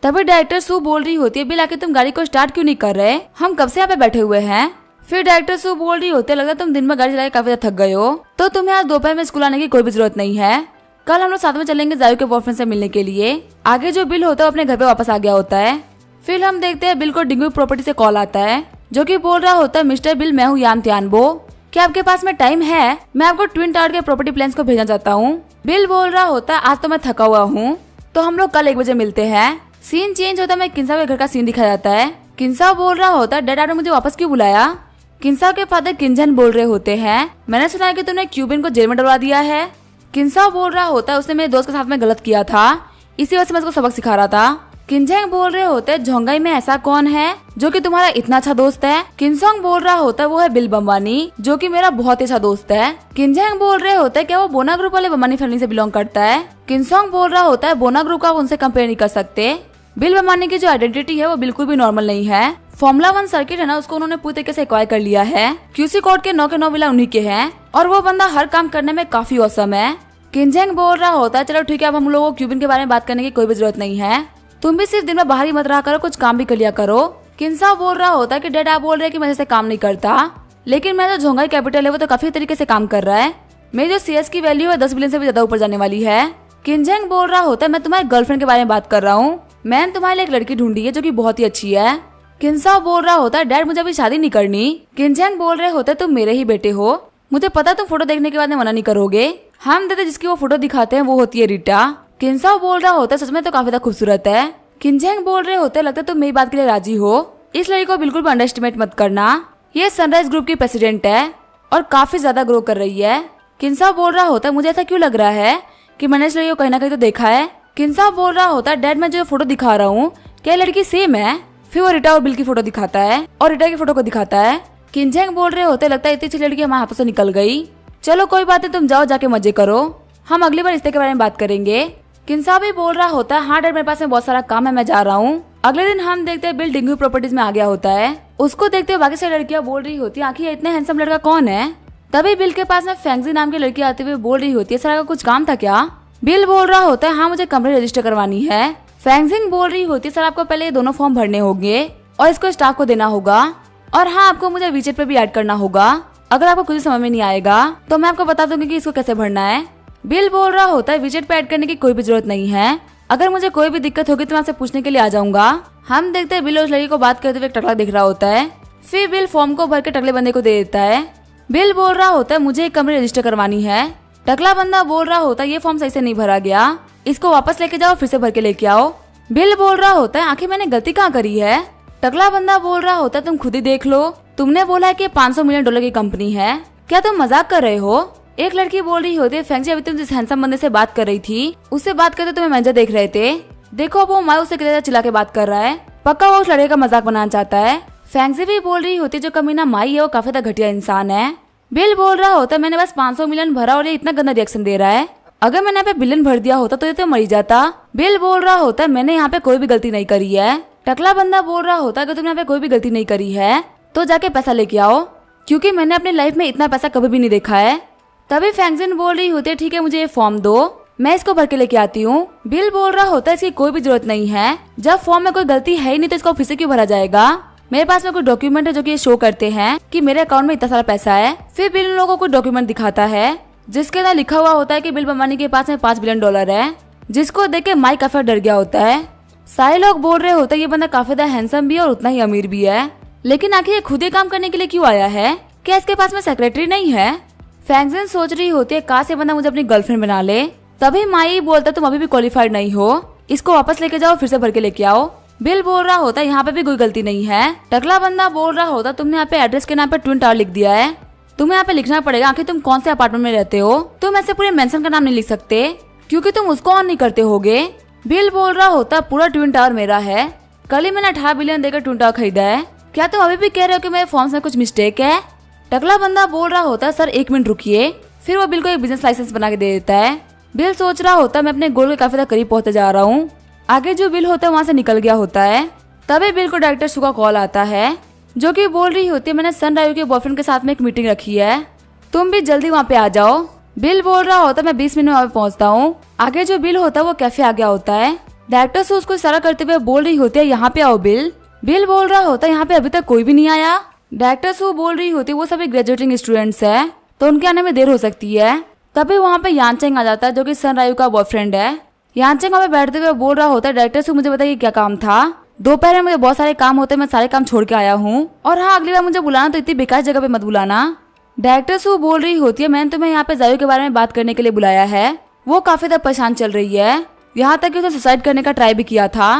तभी डायरेक्टर शू बोल रही होती है बिल आके तुम गाड़ी को स्टार्ट क्यों नहीं कर रहे, हम कब से यहाँ पे बैठे हुए हैं। फिर डायरेक्टर शू बोल रही होती है लगता है तुम दिन में गाड़ी चला के काफी ज्यादा थक गए हो, तो तुम्हें आज दोपहर में स्कूल आने की कोई भी जरूरत नहीं है, कल हम लोग साथ में चलेंगे जायू के बॉयफ्रेंड से मिलने के लिए। आगे जो बिल होता है अपने घर पे वापस आ गया होता है। फिर हम देखते हैं बिल को डिंगू प्रॉपर्टी से कॉल आता है जो कि बोल रहा होता है मिस्टर बिल मैं हूँ यान त्यानबो, क्या आपके पास में टाइम है, मैं आपको ट्विन टावर के प्रॉपर्टी प्लान्स को भेजना चाहता हूँ। बिल बोल रहा होता है आज तो मैं थका हुआ हूँ तो हम लोग कल 1 बजे मिलते हैं। सीन चेंज होता है, मैं किंसाओ के घर का सीन दिखाया जाता है। किंसाओ बोल रहा होता है डैड आपने मुझे वापस क्यों बुलाया। किंसाओ के फादर किंजन बोल रहे होते हैं मैंने सुना है कि तुमने क्यूबिन को जेल में डलवा दिया है। किंसाओ बोल रहा होता है उसने मेरे दोस्त के साथ में गलत किया था, इसी वजह से मैं उसको सबक सिखा रहा था। किंजेंग बोल रहे होते हैं झोंगाई में ऐसा कौन है जो कि तुम्हारा इतना अच्छा दोस्त है। किंसोंग बोल रहा होता है वो है बिल बम्बानी जो कि मेरा बहुत ही अच्छा दोस्त है। किंजेंग बोल रहे होते हैं क्या वो बोना ग्रुप वाले बम्बानी फैमिली से बिलोंग करता है। किंसोंग बोल रहा होता है बोना ग्रुप का उनसे कंपेयर नहीं कर सकते, बिल बम्बानी की जो आइडेंटिटी है वो बिल्कुल भी नॉर्मल नहीं है। फॉर्मूला 1 सर्किट है ना उसको उन्होंने पूरी तरीके से एक्वायर कर लिया है, क्यूसी कोड के 9 के 9 विला उन्हीं के हैं और वो बंदा हर काम करने में काफी औसम है। किंजेंग बोल रहा होता है चलो ठीक है अब हम लोगों को क्यूबिन के बारे में बात करने की कोई भी जरूरत नहीं है, तुम भी सिर्फ दिन में बाहर ही मत रहा करो, कुछ काम भी कर लिया करो। किंसाओ बोल रहा होता है कि डैड आप बोल रहे हैं कि मैं जैसे काम नहीं करता, लेकिन मेरा जो झोंगाई कैपिटल है वो तो काफी तरीके से काम कर रहा है, मेरी जो सीएस की वैल्यू है 10 बिलियन से भी ज्यादा ऊपर जाने वाली है। किंजेंग बोल रहा होता है मैं तुम्हारे गर्लफ्रेंड के बारे में बात कर रहा हूँ, मैंने तुम्हारे लिए एक लड़की ढूंढी है जो कि बहुत ही अच्छी है। किंसाओ बोल रहा होता है डैड मुझे अभी शादी नहीं करनी। किंजेंग बोल रहे होते तुम मेरे ही बेटे हो, मुझे पता तुम फोटो देखने के बाद मना नहीं करोगे, हम देते जिसकी वो फोटो दिखाते हैं वो होती है रीटा। किंसाओ बोल रहा होता है सच में तो काफी ज्यादा खूबसूरत है। किंजेंग बोल रहे होते लगता है तुम मेरी बात के लिए राजी हो, इस लड़की को बिल्कुल भी अंडरएस्टिमेट मत करना, ये सनराइज ग्रुप की प्रेसिडेंट है और काफी ज्यादा ग्रो कर रही है। किंसाओ बोल रहा होता है मुझे ऐसा क्यों लग रहा है कि मैंने इस लड़की को कहीं ना कहीं तो देखा है। किंसाओ बोल रहा होता है डैड मैं जो फोटो दिखा रहा हूँ क्या लड़की सेम है। फिर वो रीटा और बिल की फोटो दिखाता है और रीटा की फोटो को दिखाता है। किंजेंग बोल रहे होते लगता है इतनी अच्छी लड़की हमारे हाथों से निकल गई, चलो कोई बात नहीं तुम जाओ जाके मजे करो, हम अगली बार रिश्ते के बारे में बात करेंगे। किंसाओ भी बोल रहा होता है हाँ डैड मेरे पास में बहुत सारा काम है मैं जा रहा हूँ। अगले दिन हम देखते हैं बिल डिंगू प्रॉपर्टीज में आ गया होता है, उसको देखते हुए बाकी सारी लड़कियां बोल रही होती है आखिर इतने हैंडसम लड़का कौन है। तभी बिल के पास में फैंगजी नाम की लड़की आते हुए बोल रही होती है सर का कुछ काम था क्या। बिल बोल रहा होता है हाँ मुझे कंपनी रजिस्टर करवानी है, फैंगजिंग बोल रही होती सर आपको पहले ये दोनों फॉर्म भरने होंगे और इसको स्टाफ को देना होगा और हाँ आपको मुझे वीचेट पे भी ऐड करना होगा। अगर आपको कुछ समझ में नहीं आएगा तो मैं आपको बता दूंगी कि इसको कैसे भरना है। बिल बोल रहा होता है वीचेट पे ऐड करने की कोई भी जरूरत नहीं है। अगर मुझे कोई भी दिक्कत होगी तो मैं आपसे पूछने के लिए आ जाऊंगा। हम देखते हैं बिल उस लड़की को बात करते हुए टकला दिख रहा होता है। फिर बिल फॉर्म को भर के टकले बंदे को दे देता है। बिल बोल रहा होता है मुझे एक कमरे रजिस्टर करवानी है। टकला बंदा बोल रहा होता है ये फॉर्म सही से नहीं भरा गया, इसको वापस लेके जाओ फिर से भर के लेके आओ। बिल बोल रहा होता है आखिर मैंने गलती कहाँ करी है। टकला बंदा बोल रहा होता है तुम खुद ही देख लो, तुमने बोला है कि 500 मिलियन डॉलर की कंपनी है, क्या तुम मजाक कर रहे हो। एक लड़की बोल रही होती है फैंगजी अभी तुम जिस हैंडसम बंदे से बात कर रही थी उससे बात करते तुम्हें मैनेजर देख रहे थे, देखो अब वो मायूस से कितना चिल्ला के बात कर रहा है, पक्का वो उस लड़के का मजाक बनाना चाहता है। फैंगजी भी बोल रही होती है जो कमीना माई है वो काफी ज्यादा घटिया इंसान है। बिल बोल रहा होता है मैंने बस 500 मिलियन भरा और ये इतना गंदा रिएक्शन दे रहा है, अगर मैंने यहाँ पे बिलियन भर दिया होता तो ये तो मर ही जाता। बिल बोल रहा होता है मैंने यहाँ पे कोई भी गलती नहीं करी है। टकला बंदा बोल रहा होता है कि तुमने यहाँ पे कोई भी गलती नहीं करी है तो जाके पैसा लेके आओ, क्योंकि मैंने अपनी लाइफ में इतना पैसा कभी भी नहीं देखा है। तभी फैंगजिन बोल रही होती है ठीक है मुझे ये फॉर्म दो, मैं इसको भर के लेके आती हूँ। बिल बोल रहा होता है इसकी कोई भी जरूरत नहीं है, जब फॉर्म में कोई गलती है ही नहीं तो इसको फिर से क्यों भरा जाएगा। मेरे पास में कोई डॉक्यूमेंट है जो कि ये शो करते हैं कि मेरे अकाउंट में इतना सारा पैसा है। फिर बिल लोगों को डॉक्यूमेंट दिखाता है जिसके अंदर लिखा हुआ होता है कि बिल अंबानी के पास में 5 बिलियन डॉलर है, जिसको देख के माइक काफी डर गया होता है। सारे लोग बोल रहे होते हैं ये बंदा काफी ज्यादा हैंडसम भी है और उतना ही अमीर भी है, लेकिन आखिर ये खुद ही काम करने के लिए क्यों आया है, क्या इसके पास में सेक्रेटरी नहीं है। फैंगजिन सोच रही होती है काश ये बंदा मुझे अपनी गर्लफ्रेंड बना ले। तभी माई बोलता तुम अभी भी क्वालिफाइड नहीं हो, इसको वापस लेके जाओ फिर से भर के लेके आओ। बिल बोल रहा होता है यहाँ पे भी कोई गलती नहीं है। टकला बंदा बोल रहा होता तुमने यहाँ पे एड्रेस के नाम पे ट्विन टावर लिख दिया है, तुम्हें यहाँ पे लिखना पड़ेगा आखिर तुम कौन से अपार्टमेंट में रहते हो, तुम ऐसे पूरे मेंशन का नाम नहीं लिख सकते क्योंकि तुम उसको ऑन नहीं करते होगे। बिल बोल रहा होता पूरा ट्विन टावर मेरा है, कल ही मैंने 18 बिलियन देकर ट्विन टावर खरीदा है, क्या तुम अभी भी कह रहे हो कि मेरे फॉर्म्स में कुछ मिस्टेक है। टकला बंदा बोल रहा होता सर 1 मिनट रुकिए, फिर वो बिल को एक बिजनेस लाइसेंस बना के दे देता है। बिल सोच रहा होता मैं अपने गोल के काफी करीब पहुंचते जा रहा हूँ। आगे जो बिल होता है वहाँ से निकल गया होता है। तभी बिल को डायरेक्टर सू का कॉल आता है जो कि बोल रही होती है मैंने सन रायू के बॉयफ्रेंड के साथ में एक मीटिंग रखी है, तुम भी जल्दी वहाँ पे आ जाओ। बिल बोल रहा होता मैं 20 मिनट में वहाँ पे पहुँचता हूँ। आगे जो बिल होता है वो कैफे आ गया होता है। डायरेक्टर सू उसको इशारा करते हुए बोल रही होती है यहाँ पे आओ बिल। बिल बोल रहा होता है यहाँ पे अभी तक कोई भी नहीं आया। डायरेक्टर सू बोल रही होती है वो सभी ग्रेजुएटिंग स्टूडेंट्स है तो उनके आने में देर हो सकती है। तभी वहाँ पे यानचेंग आ जाता है जो कि सन रायू का बॉयफ्रेंड है। यानचेंग वहाँ पे बैठते हुए बोल रहा होता है डायरेक्टर सू मुझे बताइए क्या काम था, दोपहर में मुझे बहुत सारे काम होते हैं, मैं सारे काम छोड़ के आया हूँ, और हाँ अगली बार मुझे बुलाना तो इतनी बेकार जगह पे मत बुलाना। डायरेक्टर सू बोल रही होती है मैंने तुम्हें यहाँ पे जायू के बारे में बात करने के लिए बुलाया है, वो काफी ज्यादा परेशान चल रही है, यहाँ तक कि उसने सुसाइड करने का ट्राई भी किया था।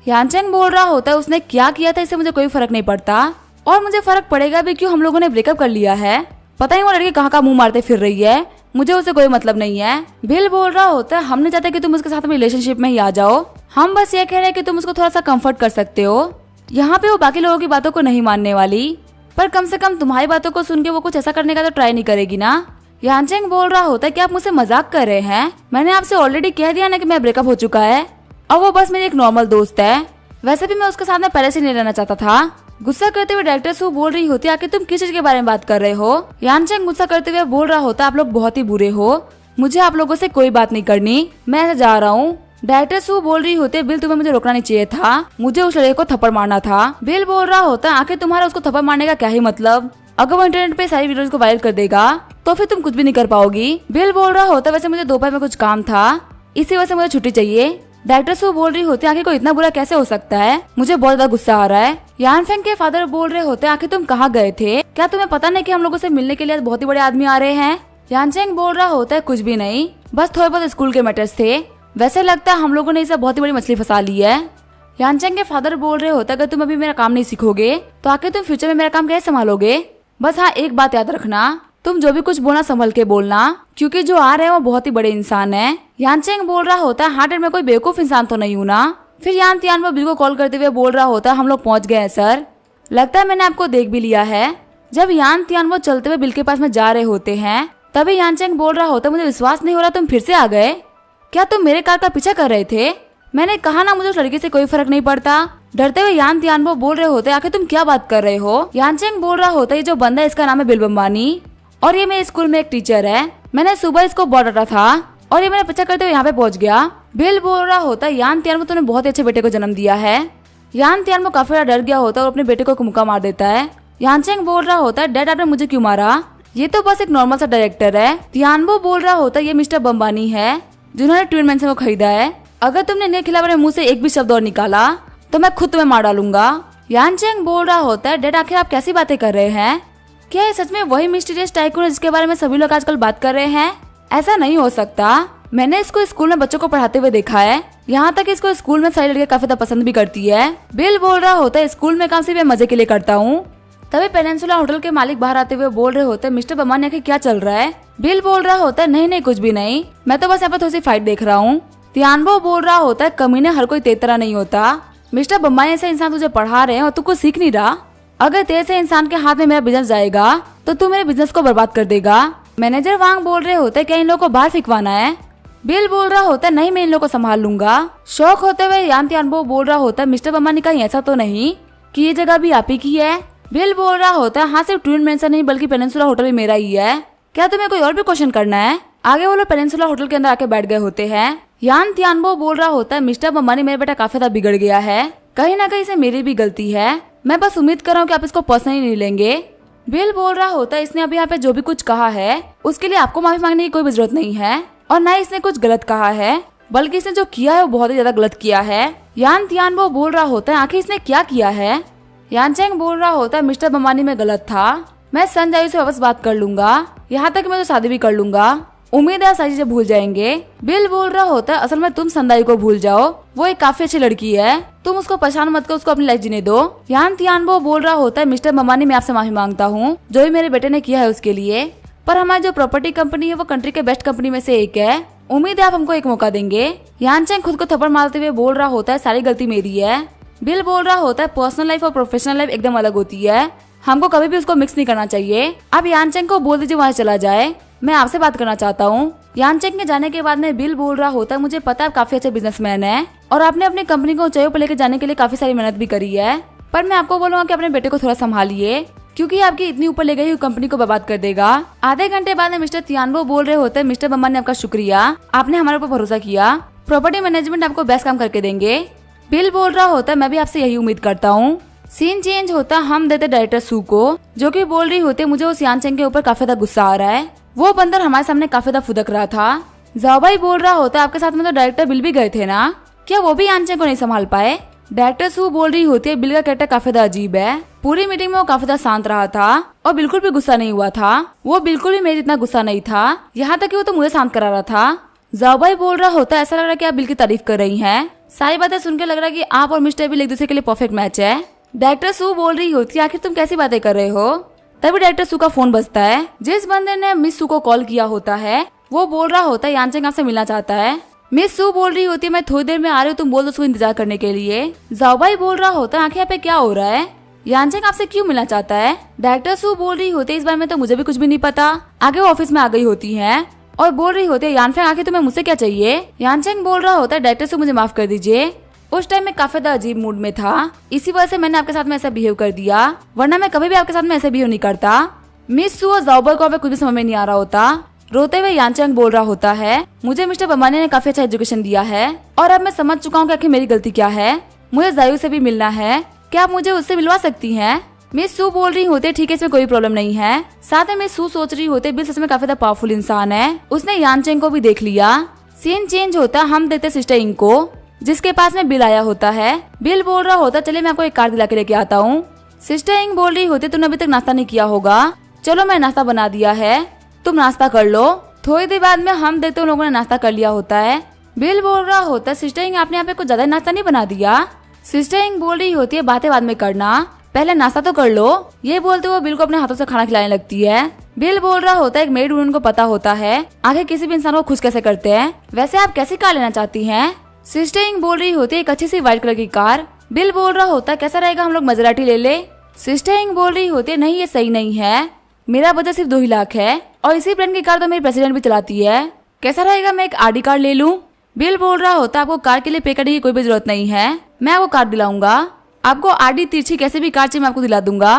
यानचेंग बोल रहा होता है उसने क्या किया था इससे मुझे कोई फर्क नहीं पड़ता, और मुझे फर्क पड़ेगा भी क्यों, हम लोगों ने ब्रेकअप कर लिया है, पता ही वो लड़की कहाँ का मुंह मारते फिर रही है, मुझे उससे कोई मतलब नहीं है। बिल बोल रहा होता है हम नहीं चाहते कि तुम उसके साथ में रिलेशनशिप में ही आ जाओ, हम बस ये कह रहे हैं कि तुम उसको थोड़ा सा कंफर्ट कर सकते हो। यहाँ पे वो बाकी लोगों की बातों को नहीं मानने वाली, पर कम से कम तुम्हारी बातों को सुन के वो कुछ ऐसा करने का तो ट्राई नहीं करेगी ना। यानचेंग बोल रहा होता है कि आप मुझसे मजाक कर रहे हैं, मैंने आपसे ऑलरेडी कह दिया ना कि मेरा ब्रेकअप हो चुका है और वो बस मेरी एक नॉर्मल दोस्त है, वैसे भी मैं उसके साथ में पहले से नहीं रहना चाहता था। गुस्सा करते हुए डायरेक्टर सू बोल रही होती है आखिर तुम किस चीज के बारे में बात कर रहे हो। यानचेंग गुस्सा करते हुए बोल रहा होता आप लोग बहुत ही बुरे हो, मुझे आप लोगों से कोई बात नहीं करनी, मैं ऐसे जा रहा हूँ। डायरेक्टर सू बोल रही होती है बिल तुम्हें मुझे रोकना नहीं चाहिए था, मुझे उस लड़के को थप्पड़ मारना था। बिल बोल रहा होता है आखिर तुम्हारा उसको थप्पड़ मारने का क्या ही मतलब, अगर वो इंटरनेट पे सारी वीडियोस को वायरल कर देगा तो फिर तुम कुछ भी नहीं कर पाओगी। बिल बोल रहा होता है वैसे मुझे दोपहर में कुछ काम था, इसी वजह से मुझे छुट्टी चाहिए। डायरेक्टर सू बोल रही होती है आखिर को इतना बुरा कैसे हो सकता है, मुझे बहुत ज्यादा गुस्सा आ रहा है। यान फेंग के फादर बोल रहे होते हैं आखिर तुम कहाँ गए थे, क्या तुम्हें पता नहीं कि हम लोगों से मिलने के लिए बहुत ही बड़े आदमी आ रहे हैं। यानचेंग बोल रहा होता है कुछ भी नहीं, बस थोड़े बहुत स्कूल के मैटर्स थे, वैसे लगता है हम लोगों ने इसे बहुत ही बड़ी मछली फंसा ली है। यानचेंग के फादर बोल रहे होते अगर तुम अभी मेरा काम नहीं सीखोगे तो आखिर तुम फ्यूचर में मेरा काम कैसे संभालोगे। बस हाँ एक बात याद रखना, तुम जो भी कुछ बोलना संभल के बोलना, क्योंकि जो आ रहे हैं वो बहुत ही बड़े इंसान है। यानचेंग बोल रहा होता है हार्ट में कोई बेवकूफ इंसान तो नहीं हूँ ना। फिर यान तियान बिल को कॉल करते हुए बोल रहा होता है हम लोग पहुंच गए हैं सर, लगता है मैंने आपको देख भी लिया है। जब यान तियान चलते हुए बिल के पास में जा रहे होते हैं तभी यानचेंग बोल रहा होता है मुझे विश्वास नहीं हो रहा तुम फिर से आ गए, क्या तुम मेरे कार का पीछा कर रहे थे, मैंने कहा ना मुझे उस लड़की से कोई फर्क नहीं पड़ता। डरते हुए यान तियानबो बोल रहे होते आखिर तुम क्या बात कर रहे हो। यानचेंग बोल रहा होता है जो बंदा इसका नाम है बिल अंबानी और ये मेरे स्कूल में एक टीचर है, मैंने सुबह इसको बहुत डांटा था और ये मेरा पीछा करते हुए यहाँ पे पहुंच गया, बिल बोल रहा होता है यान तियानवो तूने बहुत अच्छे बेटे को जन्म दिया है। यान तियानवो काफी ज्यादा डर गया होता है और अपने बेटे को एक मुक्का मार देता है। यानचेंग बोल रहा होता है डैड आपने मुझे क्यों मारा, ये तो बस एक नॉर्मल सा डायरेक्टर है। तियानवो बोल रहा होता है ये मिस्टर बम्बानी है जिन्होंने ट्विन मैंशन को खरीदा है, अगर तुमने इनके खिलाफ मेरे मुंह से एक भी शब्द और निकाला तो मैं खुद तुम्हें मार डालूंगा। यानचेंग बोल रहा होता है डैड आखिर आप कैसी बातें कर रहे हैं, क्या ये सच में वही मिस्टीरियस टाइकून है जिसके बारे में सभी लोग आजकल बात कर रहे हैं? ऐसा नहीं हो सकता, मैंने इसको स्कूल में बच्चों को पढ़ाते हुए देखा है, यहाँ तक इसको स्कूल में सारी लड़कियां काफी पसंद भी करती है। बिल बोल रहा होता है स्कूल में काम सिर्फ मैं मजे के लिए करता हूँ। तभी पेनिनसुला होटल के मालिक बाहर आते हुए बोल रहे होते हैं मिस्टर बम्बानी आखिर क्या चल रहा है। बिल बोल रहा होता है नहीं नहीं कुछ भी नहीं, मैं तो बस यहाँ पर थोड़ी सी फाइट देख रहा हूँ। तियानवो बोल रहा होता है कमीने हर कोई तेरी तरह नहीं होता, मिस्टर बम्बानी ऐसे इंसान तुझे पढ़ा रहे हैं और तू कुछ सीख नहीं रहा, अगर तेरे से इंसान के हाथ में मेरा बिजनेस जाएगा तो तू मेरे बिजनेस को बर्बाद कर देगा। मैनेजर वांग बोल रहे होते क्या इन लोगों को बाहर फेंकवाना है। बिल बोल रहा होता है नहीं मैं इन लोगों को संभाल लूंगा। शौक होते हुए यान तियानवो बोल रहा होता है मिस्टर बम्बानी कहीं ऐसा तो नहीं कि ये जगह भी आप ही की है। बिल बोल रहा होता है हाँ सिर्फ ट्विन मैंशन नहीं बल्कि पेनिनसुला होटल भी मेरा ही है, क्या तुम्हें कोई और भी क्वेश्चन करना है। आगे वो लोग पेनिनसुला होटल के अंदर आके बैठ गए होते हैं। यान तियानवो बोल रहा होता है मिस्टर बम्बानी मेरा बेटा काफी ज्यादा बिगड़ गया है, कहीं ना कहीं से मेरी भी गलती है, मैं बस उम्मीद कर रहा हूँ कि आप इसको पर्सनली नहीं लेंगे। बिल बोल रहा होता है इसने अभी यहाँ पे जो भी कुछ कहा है उसके लिए आपको माफी मांगने की कोई भी जरूरत नहीं है और न इसने कुछ गलत कहा है, बल्कि इसने जो किया है वो बहुत ही ज्यादा गलत किया है। यान तियानवो बोल रहा होता है आखिर इसने क्या किया है। यानचेंग बोल रहा होता है मिस्टर बम्बानी में गलत था, मैं संजायु से वापस बात कर लूंगा, यहाँ तक मैं तो शादी भी कर लूंगा, उम्मीद है सारी चीजें भूल जाएंगे। बिल बोल रहा होता है असल में तुम संदाई को भूल जाओ, वो एक काफी अच्छी लड़की है, तुम उसको परेशान मत कर, उसको अपनी लाइफ जीने दो। यान तियानवो बोल रहा होता है मिस्टर बम्बानी मैं आपसे माफी मांगता हूँ जो भी मेरे बेटे ने किया है उसके लिए, पर हमारी जो प्रॉपर्टी कंपनी है वो कंट्री के बेस्ट कंपनी में से एक है, उम्मीद है आप हमको एक मौका देंगे। यानचेंग खुद को थप्पड़ मारते हुए बोल रहा होता है सारी गलती मेरी है। बिल बोल रहा होता है पर्सनल लाइफ और प्रोफेशनल लाइफ एकदम अलग होती है, हमको कभी भी उसको मिक्स नहीं करना चाहिए। अब यानचेंग को बोल दीजिए वहाँ चला जाए, मैं आपसे बात करना चाहता हूँ। यानचेंग के जाने के बाद में बिल बोल रहा होता है मुझे पता है आप काफी अच्छे बिजनेसमैन हैं और आपने अपनी कंपनी को ऊंचाइयों पर लेकर जाने के लिए काफी सारी मेहनत भी करी है, पर मैं आपको बोलूंगा कि अपने बेटे को थोड़ा संभालिए क्योंकि आपकी इतनी ऊपर ले गई कंपनी को बर्बाद कर देगा। आधे घंटे बाद में मिस्टर तियानवो बोल रहे होते हैं मिस्टर बम्बानी आपका शुक्रिया, आपने हमारे ऊपर भरोसा किया, प्रॉपर्टी मैनेजमेंट आपको बेस्ट काम करके देंगे। बिल बोल रहा होता है मैं भी आपसे यही उम्मीद करता हूँ। सीन चेंज होता हम देते डायरेक्टर सू को, जो कि बोल रही होती मुझे उस यानचेंग के ऊपर काफी ज्यादा गुस्सा आ रहा है, वो बंदर हमारे सामने काफी ज्यादा फुदक रहा था। जाओबाई बोल रहा होता है आपके साथ में तो डायरेक्टर बिल भी गए थे ना, क्या वो भी यानचेंग को नहीं संभाल पाए। डायरेक्टर सू बोल रही होती है बिल का कैरेक्टर काफी ज्यादा अजीब है, पूरी मीटिंग में वो काफी ज्यादा शांत रहा था और बिल्कुल भी गुस्सा नहीं हुआ था, वो बिल्कुल भी मेरे जितना गुस्सा नहीं था, यहाँ तक कि वो तो मुझे शांत करा रहा था। जाओबाई बोल रहा होता है ऐसा लग रहा है कि आप बिल की तारीफ कर रही हैं, सारी बातें सुनकर लग रहा है कि आप और मिस्टर बिल एक दूसरे के लिए परफेक्ट मैच है। डायरेक्टर सू बोल रही होती है आखिर तुम कैसी बातें कर रहे हो। तभी डायरेक्टर सू का फोन बजता है, जिस बंदे ने मिस सू को कॉल किया होता है वो बोल रहा होता है यानचेंग आपसे मिलना चाहता है। मिस सू बोल रही होती है मैं थोड़ी देर में आ रही हूँ, तुम बोल दो उसको इंतजार करने के लिए। जाओबाई बोल रहा होता है आखिर यहाँ पे क्या हो रहा है, यानचेंग आपसे क्यों मिलना चाहता है। डायरेक्टर सू बोल रही होती है इस बारे में तो मुझे भी कुछ भी नहीं पता। आगे वो ऑफिस में आ गई होती है और बोल रही होती है यानफेंग आखिर तुम्हें मुझसे क्या चाहिए। यानचेंग बोल रहा होता है डायरेक्टर सू मुझे माफ कर दीजिए, उस टाइम मैं काफी ज्यादा अजीब मूड में था, इसी वजह से मैंने आपके साथ में ऐसा बिहेव कर दिया, वरना मैं कभी भी आपके साथ में ऐसे बिहेव नहीं करता। मिस सू और जाओबाई को कुछ भी समझ में नहीं आ रहा होता। रोते हुए यानचेंग बोल रहा होता है मुझे मिस्टर बम्बानी ने काफी अच्छा एजुकेशन दिया है और अब मैं समझ चुका हूँ कि आखिर मेरी गलती क्या है, मुझे जायू से भी मिलना है, क्या आप मुझे उससे मिलवा सकती हैं। मिस सू बोल रही होते ठीक है इसमें कोई प्रॉब्लम नहीं है। साथ में मिस सू सोच रही होते बिल सच में काफी ज्यादा पावरफुल इंसान है, उसने यानचेंग को भी देख लिया। सीन चेंज होता हम देते सिस्टर इंग को, जिसके पास में बिल आया होता है। बिल बोल रहा होता चलिए मैं आपको एक कार दिला के लेके आता हूँ। सिस्टर इंग बोल रही होती तुमने अभी तक नाश्ता नहीं किया होगा, चलो मैं नाश्ता बना दिया है, तुम नाश्ता कर लो। थोड़ी देर बाद में हम देते उन लोगों ने नाश्ता कर लिया होता है। बिल बोल रहा होता सिस्टर इंग आपने यहाँ पे कुछ ज्यादा नाश्ता नहीं बना दिया। सिस्टर इंग बोल रही होती है बातें बाद में करना, पहले नाश्ता तो कर लो। ये बोलते हुए बिल को अपने हाथों से खाना खिलाने लगती है। बिल बोल रहा होता है एक मेड उनको पता होता है आखिर किसी भी इंसान को खुश कैसे करते हैं, वैसे आप कैसी कार लेना चाहती हैं। सिस्टर इंग बोल रही होती है एक अच्छी सी व्हाइट कलर की कार। बिल बोल रहा होता है कैसा रहेगा हम लोग मजराटी ले ले। सिस्टर इंग बोल रही होती है नहीं ये सही नहीं है, मेरा बजट सिर्फ 2 ही लाख है और इसी ब्रांड की कार तो मेरी प्रेसिडेंट भी चलाती है, कैसा रहेगा मैं एक आरडी कार ले लूं। बिल बोल रहा होता आपको कार के लिए पे करने की कोई भी जरूरत नहीं है, मैं आपको कार दिलाऊंगा, आपको आरडी तिरछी कैसे भी कार चाहिए मैं आपको दिला दूंगा।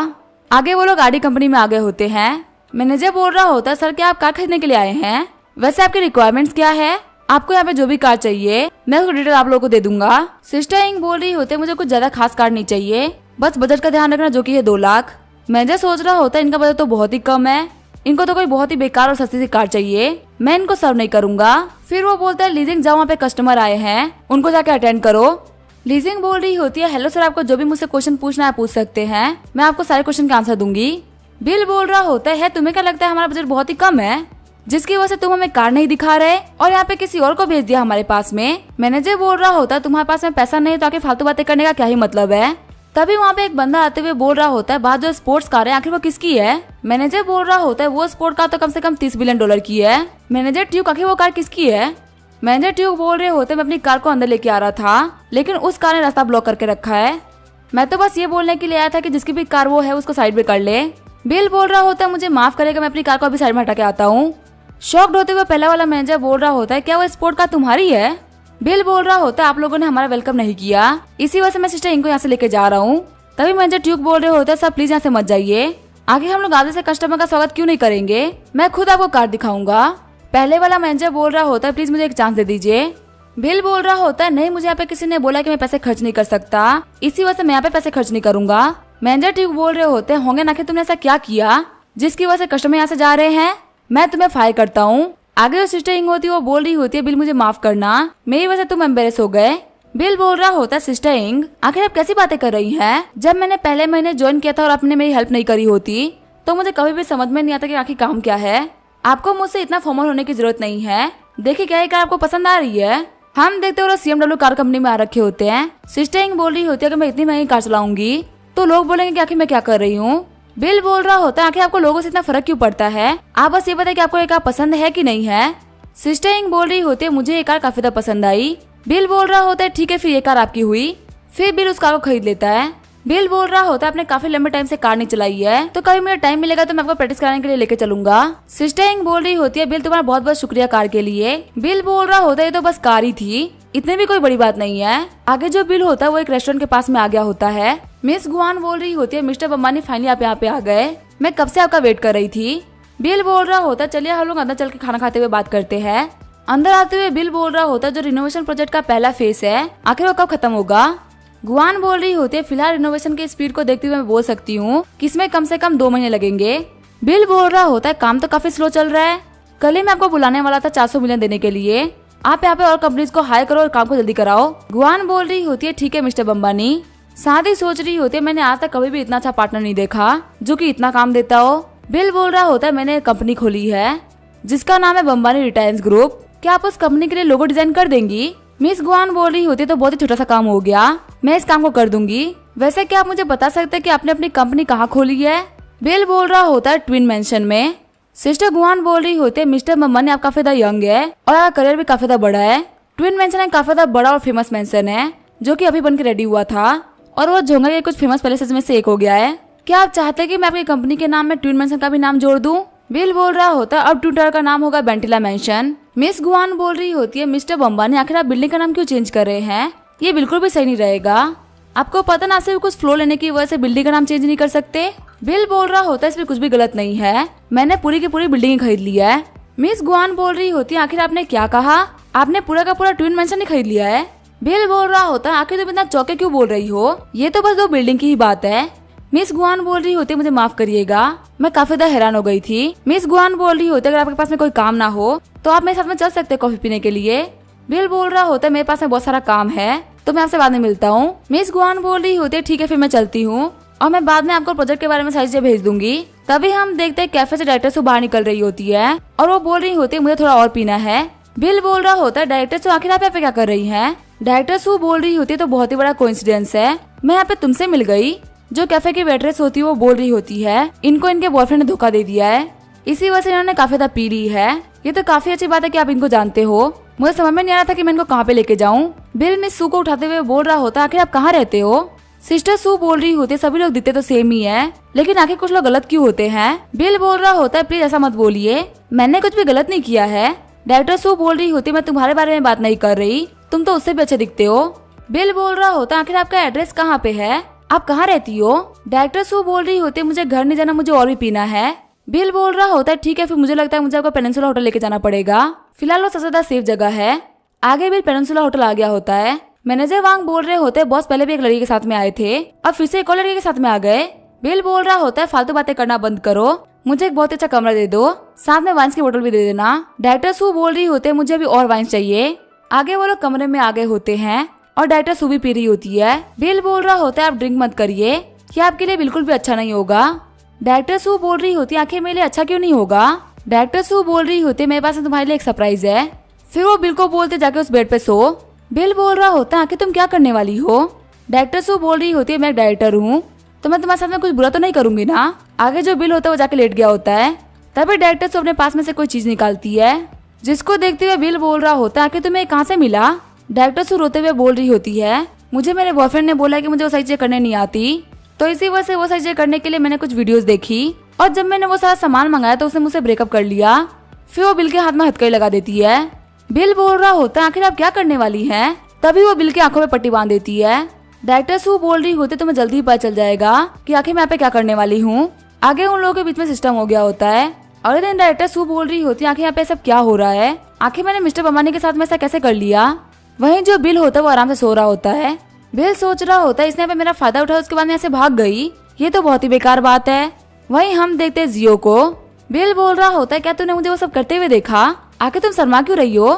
आगे वो लोग आरडी कंपनी में आ गए होते हैं। मैनेजर बोल रहा होता है सर क्या आप कार खरीदने के लिए आए हैं, वैसे आपकी रिक्वायरमेंट्स क्या है, आपको यहाँ पे जो भी कार चाहिए मैं उसको डिटेल आप लोगों को दे दूंगा। सिस्टर इंग बोल रही होती है मुझे कुछ ज्यादा खास कार नहीं चाहिए, बस बजट का ध्यान रखना जो कि है 2 लाख। मैनेजर सोच रहा होता है इनका बजट तो बहुत ही कम है, इनको तो कोई बहुत ही बेकार और सस्ती सी कार चाहिए, मैं इनको सर्व नहीं करूंगा। फिर वो बोलता है लीजिंग जाओ, वहाँ पे कस्टमर आए हैं उनको जाके अटेंड करो। लीजिंग बोल रही होती है हेलो सर, आपको जो भी मुझसे क्वेश्चन पूछना है पूछ सकते हैं, मैं आपको सारे क्वेश्चन का आंसर दूंगी। बिल बोल रहा होता है तुम्हें क्या लगता है हमारा बजट बहुत ही कम है जिसकी वजह से तुम हमें कार नहीं दिखा रहे और यहाँ पे किसी और को भेज दिया हमारे पास में। मैनेजर बोल रहा होता है तुम्हारे पास में पैसा नहीं तो आके फालतू बातें करने का क्या ही मतलब है। तभी वहाँ पे एक बंदा आते हुए बोल रहा होता है बात जो स्पोर्ट्स कार है आखिर वो किसकी है। मैनेजर बोल रहा होता है वो स्पोर्ट कार तो कम से कम $30 बिलियन की है। मैनेजर ट्यूक आखिर वो कार किसकी है। मैनेजर ट्यूक बोल रहे होते मैं अपनी कार को अंदर लेके आ रहा था लेकिन उस कार ने रास्ता ब्लॉक करके रखा है, मैं तो बस ये बोलने के लिए आया था कि जिसकी भी कार वो है उसको साइड में कर ले। बिल बोल रहा होता है मुझे माफ करेगा, मैं अपनी कार को अभी साइड में हटा के आता हूँ। शॉक्ड होते हुए पहला वाला मैनेजर बोल रहा होता है क्या वो स्पोर्ट कार तुम्हारी है। बिल बोल रहा होता है आप लोगों ने हमारा वेलकम नहीं किया, इसी वजह से मैं सिस्टर इनको यहाँ से लेके जा रहा हूँ। तभी मैनेजर ट्यूक बोल रहे होते हैं सब प्लीज यहाँ से मत जाइए, आगे हम लोग आगे से कस्टमर का स्वागत क्यों नहीं करेंगे, मैं खुद आपको कार दिखाऊंगा। पहले वाला मैनेजर बोल रहा होता है प्लीज मुझे एक चांस दे दीजिए। बिल बोल रहा होता है नहीं, मुझे यहाँ पे किसी ने बोला कि मैं पैसे खर्च नहीं कर सकता, इसी वजह से मैं यहाँ पे पैसे खर्च नहीं करूंगा। मैनेजर ट्यूक बोल रहे होते हैं होंगे ना कि तुमने ऐसा क्या किया जिसकी वजह से कस्टमर यहाँ से जा रहे हैं, मैं तुम्हें फायर करता हूँ। आगे जो सिस्टर इंग होती है वो बोल रही होती है बिल मुझे माफ करना, मेरी वजह से तुम एम्बेरस हो गए। बिल बोल रहा होता है सिस्टर इंग आखिर आप कैसी बातें कर रही हैं, जब मैंने पहले महीने ज्वाइन किया था और आपने मेरी हेल्प नहीं करी होती तो मुझे कभी भी समझ में नहीं आता कि आखिर काम क्या है। आपको मुझसे इतना फॉर्मल होने की जरूरत नहीं है, देखिए क्या ये कार आपको पसंद आ रही है, हम देखते हो CMW कार कंपनी में आ रखे होते हैं। सिस्टर इंग बोल रही होती है कि मैं इतनी महंगी कार चलाऊंगी तो लोग बोलेंगे कि आखिर मैं क्या कर रही हूँ। बिल बोल रहा होता है आखिर आपको लोगों से इतना फर्क क्यों पड़ता है, आप बस ये बताएं कि आपको ये कार पसंद है कि नहीं है। सिस्टर इंग बोल रही होती है मुझे ये कार काफी ज्यादा पसंद आई। बिल बोल रहा होता है ठीक है फिर ये कार आपकी हुई। फिर बिल उस कार को खरीद लेता है। बिल बोल रहा होता है आपने काफी लंबे टाइम से कार नहीं चलाई है तो कभी मुझे टाइम मिलेगा तो मैं आपको प्रैक्टिस कराने के लिए लेके चलूंगा। सिस्टर इंग बोल रही होती है बिल तुम्हारा बहुत बहुत शुक्रिया कार के लिए। बिल बोल रहा होता है ये तो बस कार ही थी, इतनी भी कोई बड़ी बात नहीं है। आगे जो बिल होता है वो एक रेस्टोरेंट के पास में आ गया होता है। मिस गुआन बोल रही होती है मिस्टर बम्बानी फाइनली आप यहाँ पे आ गए, मैं कब से आपका वेट कर रही थी। बिल बोल रहा होता है चलिए हम लोग अंदर चल के खाना खाते हुए बात करते हैं। अंदर आते हुए बिल बोल रहा होता है जो रिनोवेशन प्रोजेक्ट का पहला फेज है आखिर वो कब खत्म होगा। गुआन बोल रही होती है फिलहाल रिनोवेशन की स्पीड को देखते हुए मैं बोल सकती हूँ कि इसमें कम से कम 2 महीने लगेंगे। बिल बोल रहा होता है काम तो काफी स्लो चल रहा है, कल ही मैं आपको बुलाने वाला था 400 मिलियन देने के लिए, आप यहाँ पे और कंपनीज को हायर करो और काम को जल्दी कराओ। गुआन बोल रही होती है ठीक है मिस्टर बम्बानी। साथ ही सोच रही होती है मैंने आज तक कभी भी इतना अच्छा पार्टनर नहीं देखा जो कि इतना काम देता हो। बिल बोल रहा होता है मैंने एक कंपनी खोली है जिसका नाम है बम्बानी रिटायरेंस ग्रुप, क्या आप उस कंपनी के लिए लोगो डिजाइन कर देंगी। मिस गुआन बोल रही होती है तो बहुत ही छोटा सा काम हो गया, मैं इस काम को कर दूंगी। वैसे क्या आप मुझे बता सकते हैं कि आपने अपनी कंपनी कहाँ खोली है। बिल बोल रहा होता है ट्विन मेंशन में। सिस्टर गुआन बोल रही होती है मिस्टर बम्बानी आप काफी ज्यादा यंग है और आपका करियर भी काफी ज्यादा बड़ा है। ट्विन मेंशन एक काफी ज्यादा बड़ा और फेमस मेंशन है जो कि अभी बन के रेडी हुआ था और वो झोंगा के कुछ फेमस पैलेसेस में से एक हो गया है। क्या आप चाहते हैं कि मैं आपकी कंपनी के नाम में ट्विन मेंशन का भी नाम जोड़ दूं। बिल बोल रहा होता है अब ट्विन टावर का नाम होगा बेंटिला मेंशन। मिस गुआन बोल रही होती है मिस्टर बम्बानी आखिर आप बिल्डिंग का नाम क्यों चेंज कर रहे हैं, ये बिल्कुल भी सही नहीं रहेगा, आपको पता ना सिर्फ कुछ फ्लो लेने की वजह से बिल्डिंग का नाम चेंज नहीं कर सकते। बिल बोल रहा होता है इसमें कुछ भी गलत नहीं है, मैंने पूरी की पूरी बिल्डिंग खरीद लिया है। मिस गुआन बोल रही होती है आखिर आपने क्या कहा, आपने पूरा का पूरा ट्विन मेंशन ही खरीद लिया है। बिल बोल रहा होता है आखिर तुम इतना चौके क्यों बोल रही हो, ये तो बस 2 बिल्डिंग की ही बात है। मिस गुआन बोल रही होती है मुझे माफ करिएगा, मैं काफी ज्यादा हैरान हो गई थी। मिस गुआन बोल रही होती है अगर आपके पास में कोई काम ना हो तो आप मेरे साथ में चल सकते हैं कॉफी पीने के लिए। बिल बोल रहा होता है मेरे पास में बहुत सारा काम है तो मैं आपसे बाद में मिलता हूँ। मिस गुआन बोल रही होती है ठीक है फिर मैं चलती हूँ और मैं बाद में आपको प्रोजेक्ट के बारे में सारी चीजें भेज दूंगी। तभी हम देखते हैं कैफे से डायरेक्टर से बाहर निकल रही होती है और वो बोल रही होती है मुझे थोड़ा और पीना है। बिल बोल रहा होता है डायरेक्टर से आखिर आप यहाँ पे क्या कर रही हैं। डायरेक्टर सू बोल रही होती है तो बहुत ही बड़ा कोइंसिडेंस है, मैं यहाँ पे तुमसे मिल गई। जो कैफे की वेट्रेस होती है वो बोल रही होती है इनको इनके बॉयफ्रेंड ने धोखा दे दिया है, इसी वजह से इन्होंने काफी ज्यादा पी ली है। ये तो काफी अच्छी बात है कि आप इनको जानते हो, मुझे समझ में नहीं आ रहा था कि मैं इनको कहाँ पे लेके जाऊँ। बिल मिस सू को उठाते हुए बोल रहा होता है आखिर आप कहाँ रहते हो। सिस्टर सू बोल रही होती है सभी लोग दिखते तो सेम ही है लेकिन आखिर कुछ लोग गलत क्यों होते हैं। बिल बोल रहा होता है प्लीज ऐसा मत बोलिए, मैंने कुछ भी गलत नहीं किया है। डायरेक्टर सू बोल रही होती है मैं तुम्हारे बारे में बात नहीं कर रही, तुम तो उससे भी अच्छे दिखते हो। बिल बोल रहा होता है आखिर आपका एड्रेस कहाँ पे है, आप कहाँ रहती हो। डायरेक्टर सू बोल रही होती है मुझे घर नहीं जाना, मुझे और भी पीना है। बिल बोल रहा होता है ठीक है फिर मुझे लगता है मुझे आपको पेनिनसुला होटल लेके जाना पड़ेगा। फिलहाल वो सबसे ज्यादा सेफ जगह है। आगे बिल पेनिनसुला होटल आ गया होता है। मैनेजर वांग बोल रहे होते बॉस पहले भी एक लड़की के साथ में आए थे, अब फिर से एक और लड़की के साथ में आ गए। बिल बोल रहा होता है फालतू बातें करना बंद करो, मुझे एक बहुत अच्छा कमरा दे दो, साथ में वाइन्स की बोतल भी दे देना। डायरेक्टर सू बोल रही होते मुझे अभी और वाइन्स चाहिए। आगे वो लोग कमरे में आ गए होते हैं और डायरेक्टर सू भी पी रही होती है। बिल बोल रहा होता है आप ड्रिंक मत करिए, ये आपके लिए बिल्कुल भी अच्छा नहीं होगा। डायरेक्टर सू बोल रही होती है आखिर मेरे लिए अच्छा क्यों नहीं होगा। डायरेक्टर सू बोल रही होती है मेरे पास तुम्हारे लिए एक सरप्राइज है। फिर वो बिल को बोलते जाके उस बेड पे सो। बिल बोल रहा होता है आखिर तुम क्या करने वाली हो। डायरेक्टर सू बोल रही होती है मैं एक डायरेक्टर हूँ तो मैं तुम्हारे साथ में कुछ बुरा तो नहीं करूंगी ना। आगे जो बिल होता है वो जाके लेट गया होता है। तभी डायरेक्टर सू अपने पास में से कोई चीज निकालती है, जिसको देखते हुए बिल बोल रहा होता है आखिर तुम्हें कहाँ से मिला। डायरेक्टर सू रोते हुए बोल रही होती है मुझे मेरे बॉयफ्रेंड ने बोला कि मुझे वो सारी चीजें करने नहीं आती, तो इसी वजह से वो सारी चीजें करने के लिए मैंने कुछ वीडियोस देखी और जब मैंने वो सारा सामान मंगाया तो उसने मुझसे ब्रेकअप कर लिया। फिर वो बिल के हाथ में हथकड़ी लगा देती है। बिल बोल रहा होता है आखिर आप क्या करने वाली हैं। तभी वो बिल की आंखों में पट्टी बांध देती है। डायरेक्टर सू बोल रही होती तो मैं जल्दी ही पता चल जाएगा कि आखिर मैं यहाँ पे क्या करने वाली हूँ। आगे उन लोगों के बीच में सिस्टम हो गया होता है। अगले दिन डायरेक्टर सू बोल रही होती है आखिर यहाँ पे सब क्या हो रहा है, आखिर मैंने मिस्टर बमानी के साथ में ऐसा कैसे कर लिया। वहीं जो बिल होता है वो आराम से सो रहा होता है। बिल सोच रहा होता है इसने पे मेरा फायदा उठाया उसके बाद में ऐसे भाग गई, ये तो बहुत ही बेकार बात है। वहीं हम देखते हैं जियो को। बिल बोल रहा होता है क्या तूने मुझे वो सब करते हुए देखा, आखिर तुम शर्मा क्यों रही हो।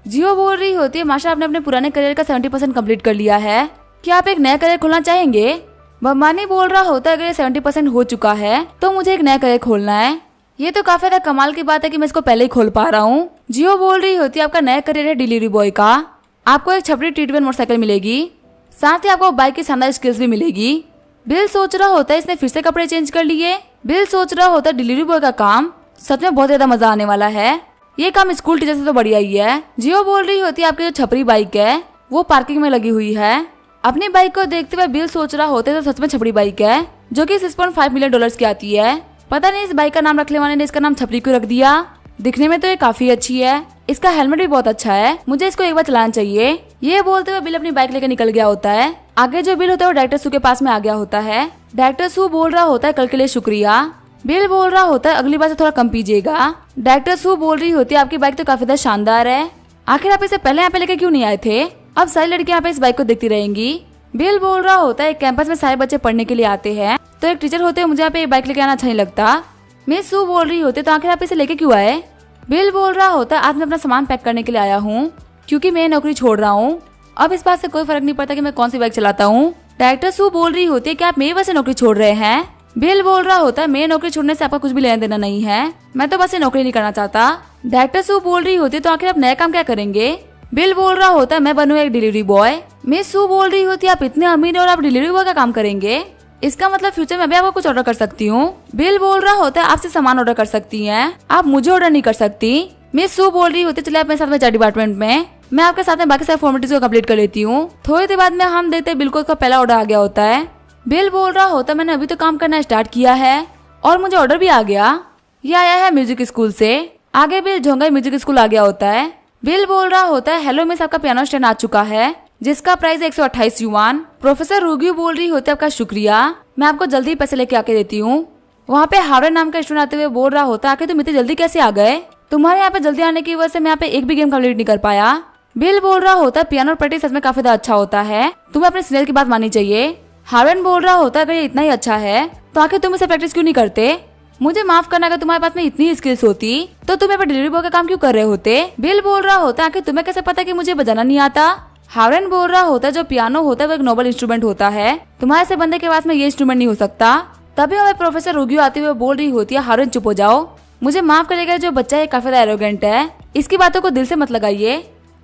जियो बोल रही होती है माशा आपने अपने पुराने करियर का 70% कम्प्लीट कर लिया है, क्या आप एक नया करियर खोलना चाहेंगे। बम्बानी बोल रहा होता है अगर 70% हो चुका है तो मुझे एक नया करियर खोलना है, ये तो काफी ज्यादा कमाल की बात है कि मैं इसको पहले ही खोल पा रहा हूँ। जियो बोल रही होती है आपका नया करियर है डिलीवरी बॉय का, आपको एक छपरी T-Twin मोटरसाइकिल मिलेगी, साथ ही आपको बाइक की शानदार स्किल्स भी मिलेगी। बिल सोच रहा होता है इसने फिर से कपड़े चेंज कर लिए। बिल सोच रहा होता है डिलीवरी बॉय का काम सच में बहुत ज्यादा मजा आने वाला है, ये काम स्कूल टीचर से तो बढ़िया ही है। जियो बोल रही होती है आपकी जो छपरी बाइक है वो पार्किंग में लगी हुई है। अपनी बाइक को देखते हुए बिल सोच रहा होता है तो सच में छपरी बाइक है जो कि $6.5 मिलियन की आती है। पता नहीं इस बाइक का नाम रखने वाले ने इसका नाम छपरी क्यों रख दिया, दिखने में तो ये काफी अच्छी है, इसका हेलमेट भी बहुत अच्छा है, मुझे इसको एक बार चलाना चाहिए। ये बोलते हुए बिल अपनी बाइक लेकर निकल गया होता है। आगे जो बिल होता है वो डायरेक्टर सू के पास में आ गया होता है। डायरेक्टर सू बोल रहा होता है कल के लिए शुक्रिया। बिल बोल रहा होता है अगली बार से थोड़ा कम पीजिएगा। डायरेक्टर सू बोल रही होती है आपकी बाइक तो काफी ज्यादा शानदार है, आखिर आप इसे पहले यहाँ पे लेके क्यों नहीं आए थे, अब सारी लड़कियां यहाँ पे इस बाइक को देखती रहेंगी। बिल बोल रहा होता है कैंपस में सारे बच्चे पढ़ने के लिए आते हैं तो एक टीचर होते हुए मुझे यहाँ पे बाइक लेके आना अच्छा नहीं लगता। मिस सू बोल रही होती तो आखिर आप इसे लेके क्यों आए। बिल बोल रहा होता है आज मैं अपना सामान पैक करने के लिए आया हूँ क्योंकि मैं नौकरी छोड़ रहा हूँ, अब इस बात से कोई फर्क नहीं पड़ता कि मैं कौन सी बाइक चलाता हूँ। डायरेक्टर सू बोल रही होती है कि आप मेरी वजह से नौकरी छोड़ रहे हैं। बिल बोल रहा होता है मेरी नौकरी छोड़ने से आपका कुछ भी लेना देना नहीं है, मैं तो बस ये नौकरी नहीं करना चाहता। डायरेक्टर सू बोल रही होती है तो आखिर आप नया काम क्या करेंगे। बिल बोल रहा होता है मैं बनूँ एक डिलीवरी बॉय। मिस सू बोल रही होती है आप इतने अमीर और आप डिलीवरी बॉय का काम करेंगे, इसका मतलब फ्यूचर में भी आपको कुछ ऑर्डर कर सकती हूँ। बिल बोल रहा होता है आपसे सामान ऑर्डर कर सकती हैं, आप मुझे ऑर्डर नहीं कर सकती। मिस सू बोल रही होती चलिए आप मेरे साथ में चार डिपार्टमेंट में, मैं आपके साथ में बाकी सारे फॉर्मेलिटीज को कंप्लीट कर लेती हूँ। थोड़ी देर बाद में हम देखते हैं बिल को उसका पहला ऑर्डर आ गया होता है। बिल बोल रहा होता है मैंने अभी तो काम करना स्टार्ट किया है और मुझे ऑर्डर भी आ गया, ये आया है म्यूजिक स्कूल से। आगे बिल झोंगा म्यूजिक स्कूल आ गया होता है। बिल बोल रहा होता है हेलो मिस आपका पियानो स्टैंड आ चुका है जिसका प्राइस 128 युआन। प्रोफेसर रूग्यू बोल रही होती है आपका शुक्रिया, मैं आपको जल्दी पैसे लेके आके देती हूँ। वहाँ पे हावरे नाम का स्टूडेंट आते हुए बोल रहा होता है आखिर तुम इतनी जल्दी कैसे आ गए, तुम्हारे यहाँ पे जल्दी आने की वजह से मैं यहाँ पे एक भी गेम कंप्लीट नहीं कर पाया। बिल बोल रहा होता है पियानो प्रैक्टिस सच में काफी ज्यादा अच्छा होता है, तुम्हें अपने सीनियर की बात माननी चाहिए। हारन बोल रहा होता है अगर ये इतना ही अच्छा है तो आखिर तुम इसे प्रैक्टिस क्यों नहीं करते, मुझे माफ करना अगर तुम्हारे पास में इतनी स्किल्स होती तो तुम यहाँ पे डिलीवरी बॉय का काम क्यों कर रहे होते। बिल बोल रहा होता है आखिर तुम्हें कैसे पता कि मुझे बजाना नहीं आता। हारन बोल रहा होता है जो पियानो होता है वो एक नोबल इंस्ट्रूमेंट होता है, तुम्हारे से बंदे के पास में ये इंस्ट्रूमेंट नहीं हो सकता। तभी हमें प्रोफेसर रूग्यू आते हुए बोल रही होती है हारन चुप हो जाओ, मुझे माफ करेगा जो बच्चा है काफी एरोगेंट है, इसकी बातों को दिल से मत लगाइए।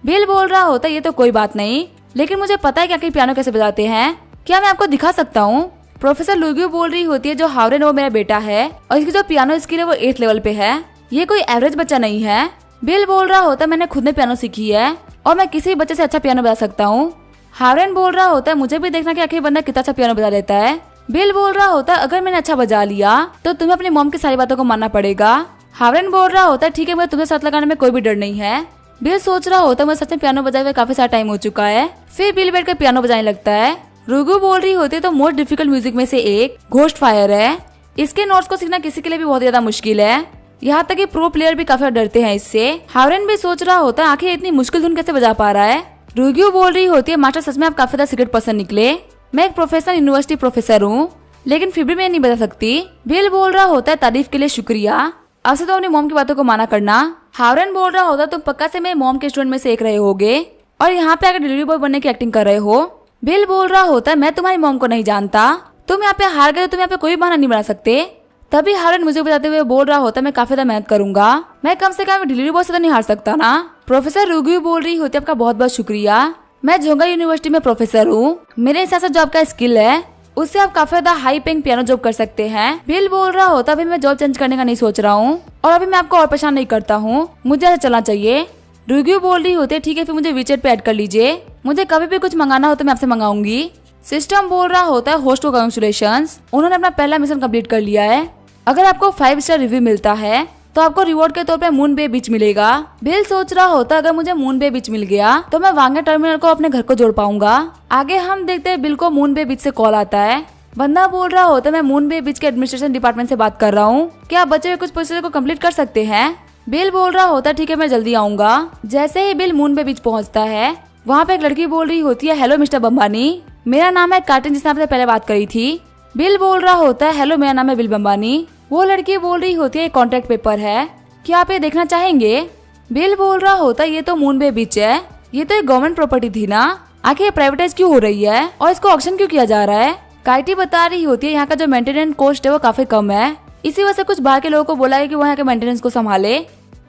बिल बोल रहा होता है ये तो कोई बात नहीं, लेकिन मुझे पता है कि आखिर पियानो कैसे बजाते हैं, क्या मैं आपको दिखा सकता हूँ। प्रोफेसर लुग्यू बोल रही होती है जो हावरेन वो मेरा बेटा है और इसकी जो पियानो स्किल है वो 8th लेवल पे है, ये कोई एवरेज बच्चा नहीं है। बिल बोल रहा होता है मैंने खुद ने पियानो सीखी है और मैं किसी बच्चे से अच्छा पियानो बजा सकता हूँ। हावरेन बोल रहा होता है मुझे भी देखना कि आखिर बंदा कितना अच्छा पियानो बजा लेता है। बिल बोल रहा होता है अगर मैंने अच्छा बजा लिया तो तुम्हें अपनी मॉम की सारी बातों को मानना पड़ेगा। हावरेन बोल रहा होता है ठीक है मुझे तुम्हें साथ लगाने में कोई भी डर नहीं है। बिल सोच रहा होता है मुझे सच में पियानो बजाए हुए काफी सारा टाइम हो चुका है। फिर बिल बैठ कर पियानो बजाने लगता है। रुगू बोल रही होती है तो मोस्ट डिफिकल्ट म्यूजिक में से एक घोस्ट फायर है, इसके नोट्स को सीखना किसी के लिए भी बहुत ज्यादा मुश्किल है। यहाँ तक कि प्रो प्लेयर भी काफी डरते हैं इससे। हावरेन भी सोच रहा होता है आखिर इतनी मुश्किल धुन कैसे बजा पा रहा है। रुग्यू बोल रही होती है मास्टर सच में आप काफी ज्यादा सीक्रेट पर्सन निकले। मैं एक प्रोफेशनल यूनिवर्सिटी प्रोफेसर हूँ, लेकिन फिर भी मैं नहीं बता सकती। बिल बोल रहा होता है तारीफ के लिए शुक्रिया, अब से तो अपनी मॉम की बातों को माना करना। हावरेन बोल रहा होता तुम पक्का से मेरे मॉम के स्टूडेंट में से एक रहे होगे और यहाँ पे आकर डिलीवरी बॉय बनने की एक्टिंग कर रहे हो। बिल बोल रहा होता है मैं तुम्हारी मॉम को नहीं जानता, तुम यहाँ पे हार गए, तुम यहाँ पे कोई बहाना नहीं बना सकते। तभी हावरेन मुझे बताते हुए बोल रहा होता मैं काफी ज्यादा मेहनत करूंगा, मैं कम से कम डिलीवरी बॉय से तो नहीं हार सकता ना। प्रोफेसर रुग्यू बोल रही होती है आपका बहुत बहुत शुक्रिया, मैं जोंगा यूनिवर्सिटी में प्रोफेसर हूँ, मेरे हिसाब से जो आपका स्किल है उससे आप काफी ज्यादा हाई पेइंग पियानो जॉब कर सकते हैं। बिल बोल रहा होता अभी मैं जॉब चेंज करने का नहीं सोच रहा हूँ और अभी मैं आपको और परेशान नहीं करता हूँ, मुझे ऐसा चलना चाहिए। रुग्यू बोल रही होती है ठीक है फिर मुझे वीचेट पे ऐड कर लीजिए, मुझे कभी भी कुछ मंगाना हो तो मैं आपसे मंगाऊंगी। सिस्टम बोल रहा होता है होस्ट को कांग्रेचुलेशंस, उन्होंने अपना पहला मिशन कंप्लीट कर लिया है। अगर आपको 5 स्टार रिव्यू मिलता है तो आपको रिवॉर्ड के तौर पे मून बे बीच मिलेगा। बिल सोच रहा होता अगर मुझे मून बे बीच मिल गया तो मैं वांगे टर्मिनल को अपने घर को जोड़ पाऊंगा। आगे हम देखते हैं बिल को मून बे बीच से कॉल आता है। बंदा बोल रहा होता मैं मून बे बीच के एडमिनिस्ट्रेशन डिपार्टमेंट से बात कर रहा हूँ, क्या आप बचे हुए कुछ प्रोसीजर को कंप्लीट कर सकते हैं। बिल बोल रहा होता ठीक है मैं जल्दी आऊंगा। जैसे ही बिल मून बे बीच पहुँचता है वहाँ पे एक लड़की बोल रही होती है हेलो मिस्टर बम्बानी, मेरा नाम है कार्टिन जिसने आपसे पहले बात करी थी। बिल बोल रहा होता है हेलो मेरा नाम है बिल बम्बानी। वो लड़की बोल रही होती है कॉन्ट्रैक्ट पेपर है, क्या आप ये देखना चाहेंगे। बिल बोल रहा होता है ये तो मून बे बीच है, ये तो एक गवर्नमेंट प्रॉपर्टी थी ना, आखिर प्राइवेटाइज क्यों हो रही है और इसको ऑक्शन क्यों किया जा रहा है। काइटी बता रही होती है यहाँ का जो मेंटेनेंस कॉस्ट है वो काफी कम है, इसी वजह से कुछ बाहर के लोगों को बोला है कि वो यहाँ के मेंटेनेंस को संभाले।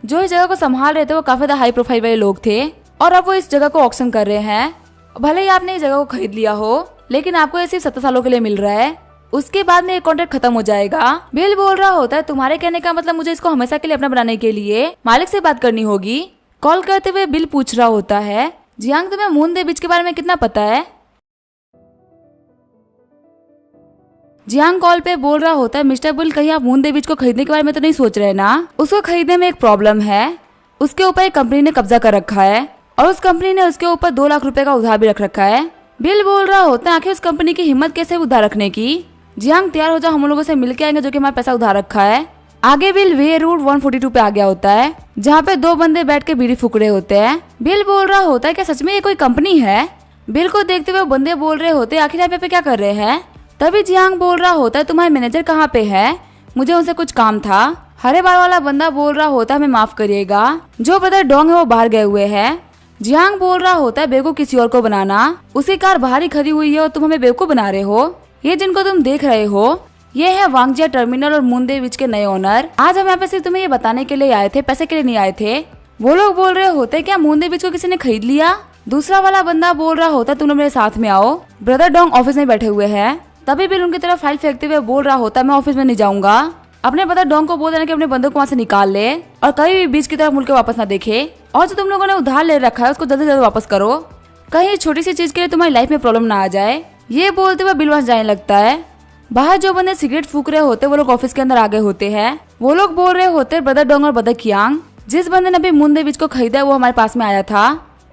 जो इस जगह को संभाल रहे थे वो काफी हाई प्रोफाइल वाले लोग थे और अब वो इस जगह को ऑक्शन कर रहे हैं। भले ही आपने इस जगह को खरीद लिया हो लेकिन आपको ये सिर्फ 17 सालों के लिए मिल रहा है, उसके बाद में ये कॉन्ट्रैक्ट खत्म हो जाएगा। बिल बोल रहा होता है तुम्हारे कहने का मतलब मुझे इसको हमेशा के लिए अपना बनाने के लिए मालिक से बात करनी होगी। कॉल करते हुए बिल पूछ रहा होता है जियांग तुम्हें मून बे बीच के बारे में कितना पता है। जियांग कॉल पे बोल रहा होता है मिस्टर बिल कहीं आप मून बे बीच को खरीदने के बारे में तो नहीं सोच रहे ना, उसको खरीदने में एक प्रॉब्लम है, उसके ऊपर एक कंपनी ने कब्जा कर रखा है और उस कंपनी ने उसके ऊपर 2 लाख रुपए का उधार भी रख रखा है। बिल बोल रहा होता है आखिर उस कंपनी की हिम्मत कैसे उधार रखने की। जियांग तैयार हो जाओ हम लोगों से मिलके आएंगे जो कि हमारा पैसा उधार रखा है। आगे बिल वे रूट 142 पे आ गया होता है जहाँ पे 2 बंदे बैठ के बीड़ी फूक रहे होते हैं। बिल बोल रहा होता है क्या सच में ये कोई कंपनी है। बिल को देखते हुए बंदे बोल रहे होते आखिर यहाँ पे क्या कर रहे हैं। तभी जियांग बोल रहा होता है तुम्हारे मैनेजर कहाँ पे है, मुझे उनसे कुछ काम था। हरे बाल वाला बंदा बोल रहा होता है हमें माफ करिएगा, जो ब्रदर डोंग है वो बाहर गए हुए हैं। जियांग बोल रहा होता है बेवकूफ किसी और को बनाना, उसकी कार बाहर ही खड़ी हुई है और तुम हमें बेवकूफ बना रहे हो। ये जिनको तुम देख रहे हो ये है वांगजिया टर्मिनल और मून बे बीच के नए ओनर। आज हम यहाँ पे सिर्फ तुम्हें ये बताने के लिए आए थे, पैसे के लिए नहीं आए थे। वो लोग बोल रहे होते क्या मून बे बीच को किसी ने खरीद लिया। दूसरा वाला बंदा बोल रहा होता तुम लोग मेरे साथ में आओ, ब्रदर डोंग ऑफिस में बैठे हुए हैं। तभी बिल उनकी तरफ फाइल फेंकते हुए बोल रहा होता मैं ऑफिस में नहीं जाऊंगा, अपने ब्रदर डोंग को बोल देना कि अपने बंदों को वहाँ से निकाल ले और कहीं भी बीच की तरफ मुड़ के वापस ना देखे, और जो तुम लोगों ने उधार ले रखा है उसको जल्दी से जल्दी वापस करो, कहीं छोटी सी चीज के लिए तुम्हारी लाइफ में प्रॉब्लम ना आ जाए। ये बोलते हुए बिल वहाँ जाने लगता है। बाहर जो बंदे सिगरेट फूक रहे होते वो लोग ऑफिस के अंदर आगे होते हैं। वो लोग बोल रहे होते ब्रदर डोंग और ब्रदर कियांग, जिस बंदे ने अभी मून बे बीच को खरीदा है वो हमारे पास में आया था,